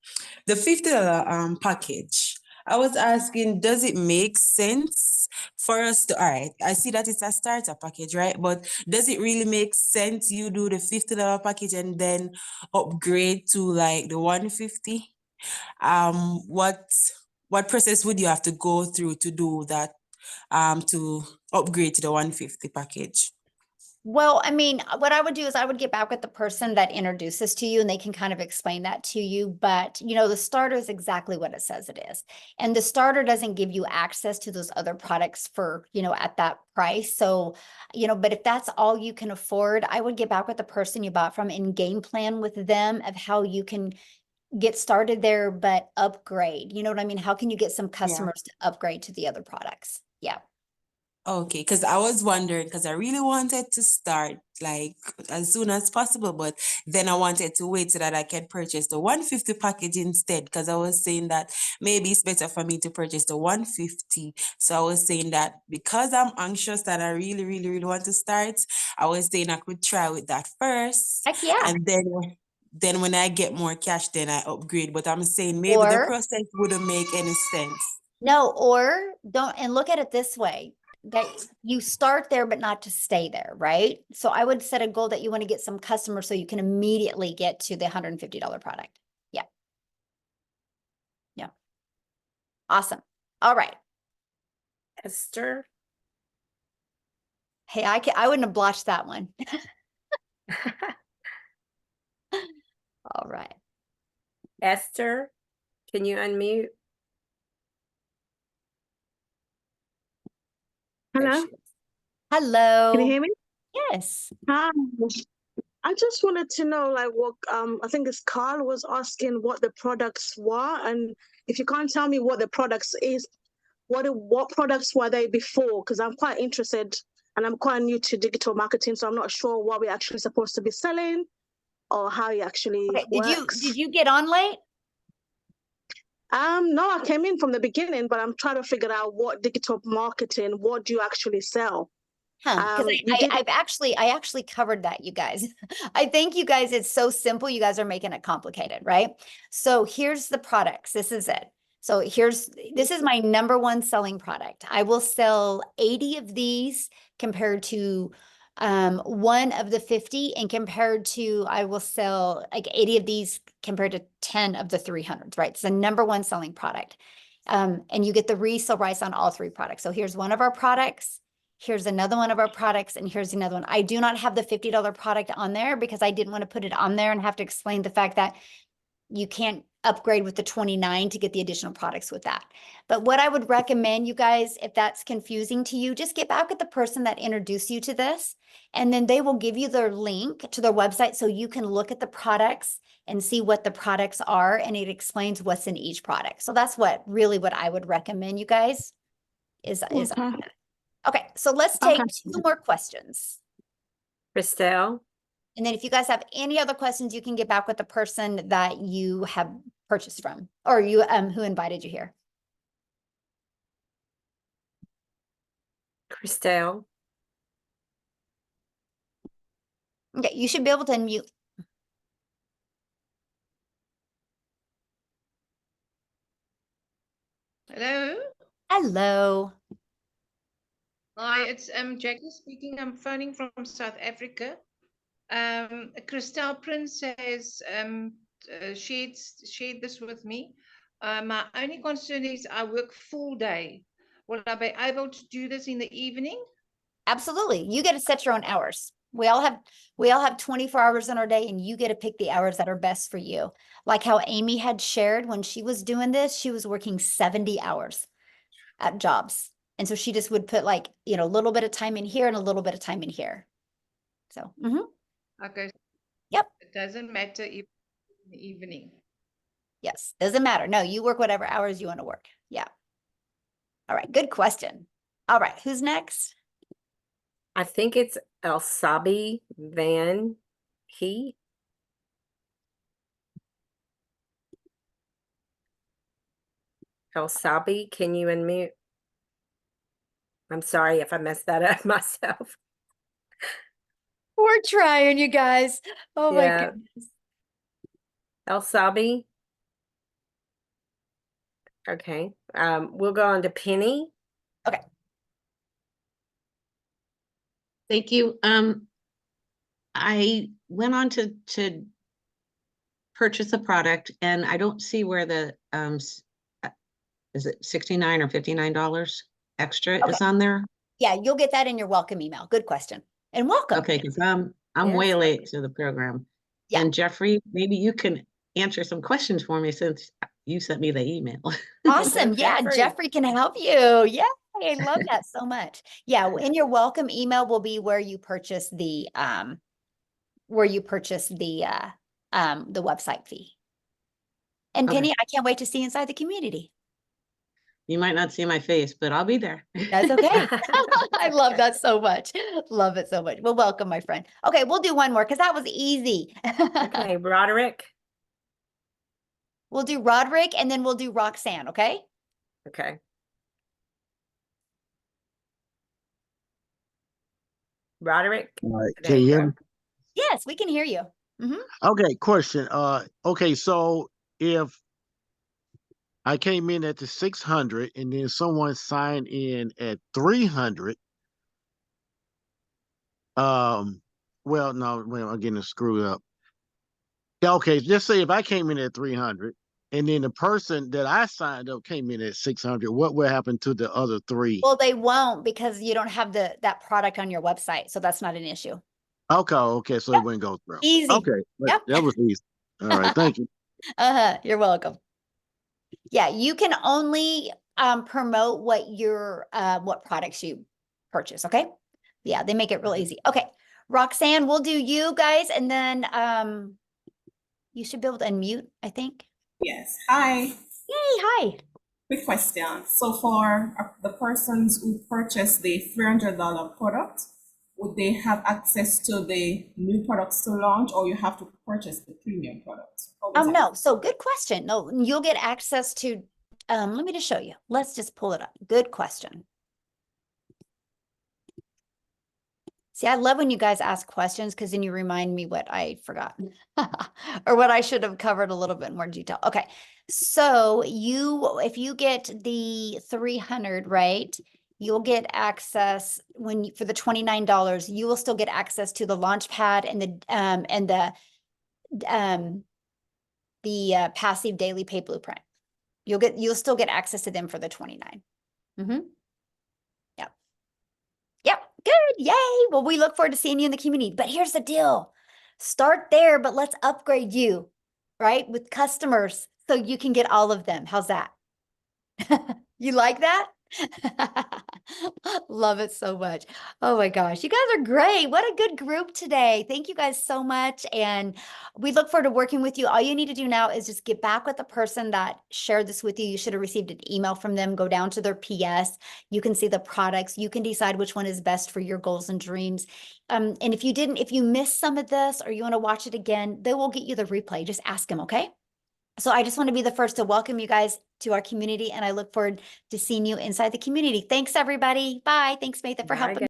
$50 package. I was asking, does it make sense for us to, all right, I see that it's a starter package, right? But does it really make sense you do the $50 package and then upgrade to like the 150? What process would you have to go through to do that, to upgrade to the 150 package?
Well, I mean, what I would do is I would get back with the person that introduces to you, and they can kind of explain that to you. But, the starter is exactly what it says it is. And the starter doesn't give you access to those other products for, at that price. So, but if that's all you can afford, I would get back with the person you bought from and game plan with them of how you can get started there, but upgrade. You know what I mean? How can you get some customers to upgrade to the other products? Yeah.
Okay, because I was wondering, because I really wanted to start like as soon as possible, but then I wanted to wait so that I can purchase the 150 package instead, because I was saying that maybe it's better for me to purchase the 150. So I was saying that because I'm anxious that I really, really, really want to start, I was saying I could try with that first.
Heck yeah.
And then when I get more cash, then I upgrade. But I'm saying maybe the process wouldn't make any sense.
No, or don't, and look at it this way. that you start there, but not to stay there, right? So I would set a goal that you want to get some customers so you can immediately get to the $150 product. Yeah. Yeah. Awesome. All right.
Esther.
Hey, I wouldn't have blotched that one. All right.
Esther, can you unmute?
Hello?
Hello.
Can you hear me?
Yes.
Hi. I just wanted to know, like, what I think it's Carl was asking what the products were, and if you can't tell me what the products is, what products were they before? Because I'm quite interested, and I'm quite new to digital marketing, so I'm not sure what we're actually supposed to be selling or how it actually works.
Did you get on late?
No, I came in from the beginning, but I'm trying to figure out what digital marketing, what do you actually sell?
Because I actually covered that, you guys. I think you guys, it's so simple. You guys are making it complicated, right? So here's the products. This is it. So this is my #1 selling product. I will sell 80 of these compared to one of the 50, and compared to, I will sell like 80 of these compared to 10 of the 300s, right? It's the #1 selling product. And you get the resale rights on all 3 products. So here's one of our products. Here's another one of our products, and here's another one. I do not have the $50 product on there because I didn't want to put it on there and have to explain the fact that you can't upgrade with the 29 to get the additional products with that. But what I would recommend, you guys, if that's confusing to you, just get back with the person that introduced you to this, and then they will give you their link to their website so you can look at the products and see what the products are, and it explains what's in each product. So that's what I would recommend, you guys, is okay, so let's take 2 more questions.
Christelle.
And then if you guys have any other questions, you can get back with the person that you have purchased from, or you who invited you here.
Christelle.
Okay, you should be able to unmute.
Hello.
Hello.
Hi, it's Jackie speaking. I'm phoning from South Africa. Christelle Prince has shared this with me. My only concern is I work full day. Will I be able to do this in the evening?
Absolutely. You get to set your own hours. We all have 24 hours in our day, and you get to pick the hours that are best for you. Like how Amy had shared when she was doing this, she was working 70 hours at jobs. And so she just would put, like, a little bit of time in here and a little bit of time in here. So,
Okay.
Yep.
It doesn't matter if in the evening.
Yes, doesn't matter. No, you work whatever hours you want to work. Yeah. All right, good question. All right, who's next?
I think it's Elsabi Van He. Elsabi, can you unmute? I'm sorry if I messed that up myself.
We're trying, you guys. Oh my
Yeah.
goodness.
Elsabi. Okay. We'll go on to Penny.
Okay.
Thank you. I went on to purchase a product, and I don't see where the is it $69 or $59 extra is on there?
Yeah, you'll get that in your welcome email. Good question. And welcome.
Okay, because I'm way late to the program.
Yeah.
And Jeffrey, maybe you can answer some questions for me since you sent me the email.
Awesome. Yeah, Jeffrey can help you. Yeah, I love that so much. Yeah, in your welcome email will be where you purchase the website fee. And Penny, I can't wait to see you inside the community.
You might not see my face, but I'll be there.
That's okay. I love that so much. Love it so much. Well, welcome, my friend. Okay, we'll do one more because that was easy.
Okay, Roderick.
We'll do Roderick, and then we'll do Roxanne, okay?
Okay. Roderick.
All right,
There
can you
you
hear
go.
me?
Yes, we can hear you.
Okay, question. Okay, so if I came in at the 600 and then someone signed in at 300. Well, no, well, I'm getting it screwed up. Yeah, okay, just say if I came in at 300 and then the person that I signed up came in at 600, what will happen to the other three?
Well, they won't because you don't have that product on your website. So that's not an issue.
Okay, so it wouldn't go through.
Easy.
Okay,
Yep.
that was easy. All right, thank you.
You're welcome. Yeah, you can only promote what products you purchase, okay? Yeah, they make it real easy. Okay, Roxanne, we'll do you guys, and then you should be able to unmute, I think.
Yes. Hi.
Yay, hi.
Quick question. So for the persons who purchase the $300 product, would they have access to the new products to launch, or you have to purchase the premium product?
No, so good question. No, you'll get access to, let me just show you. Let's just pull it up. Good question. See, I love when you guys ask questions because then you remind me what I forgot or what I should have covered a little bit more detail. Okay, so if you get the 300, right, you'll get access for the $29. You will still get access to the launch pad and the passive daily pay blueprint. You'll still get access to them for the 29. Yep, good, yay. Well, we look forward to seeing you in the community. But here's the deal. Start there, but let's upgrade you, right? With customers so you can get all of them. How's that? You like that? Love it so much. Oh my gosh, you guys are great. What a good group today. Thank you guys so much. And we look forward to working with you. All you need to do now is just get back with the person that shared this with you. You should have received an email from them. Go down to their PS. You can see the products. You can decide which one is best for your goals and dreams. And if you missed some of this or you want to watch it again, they will get you the replay. Just ask them, okay? So I just want to be the first to welcome you guys to our community, and I look forward to seeing you inside the community. Thanks, everybody. Bye. Thanks, Matha, for helping.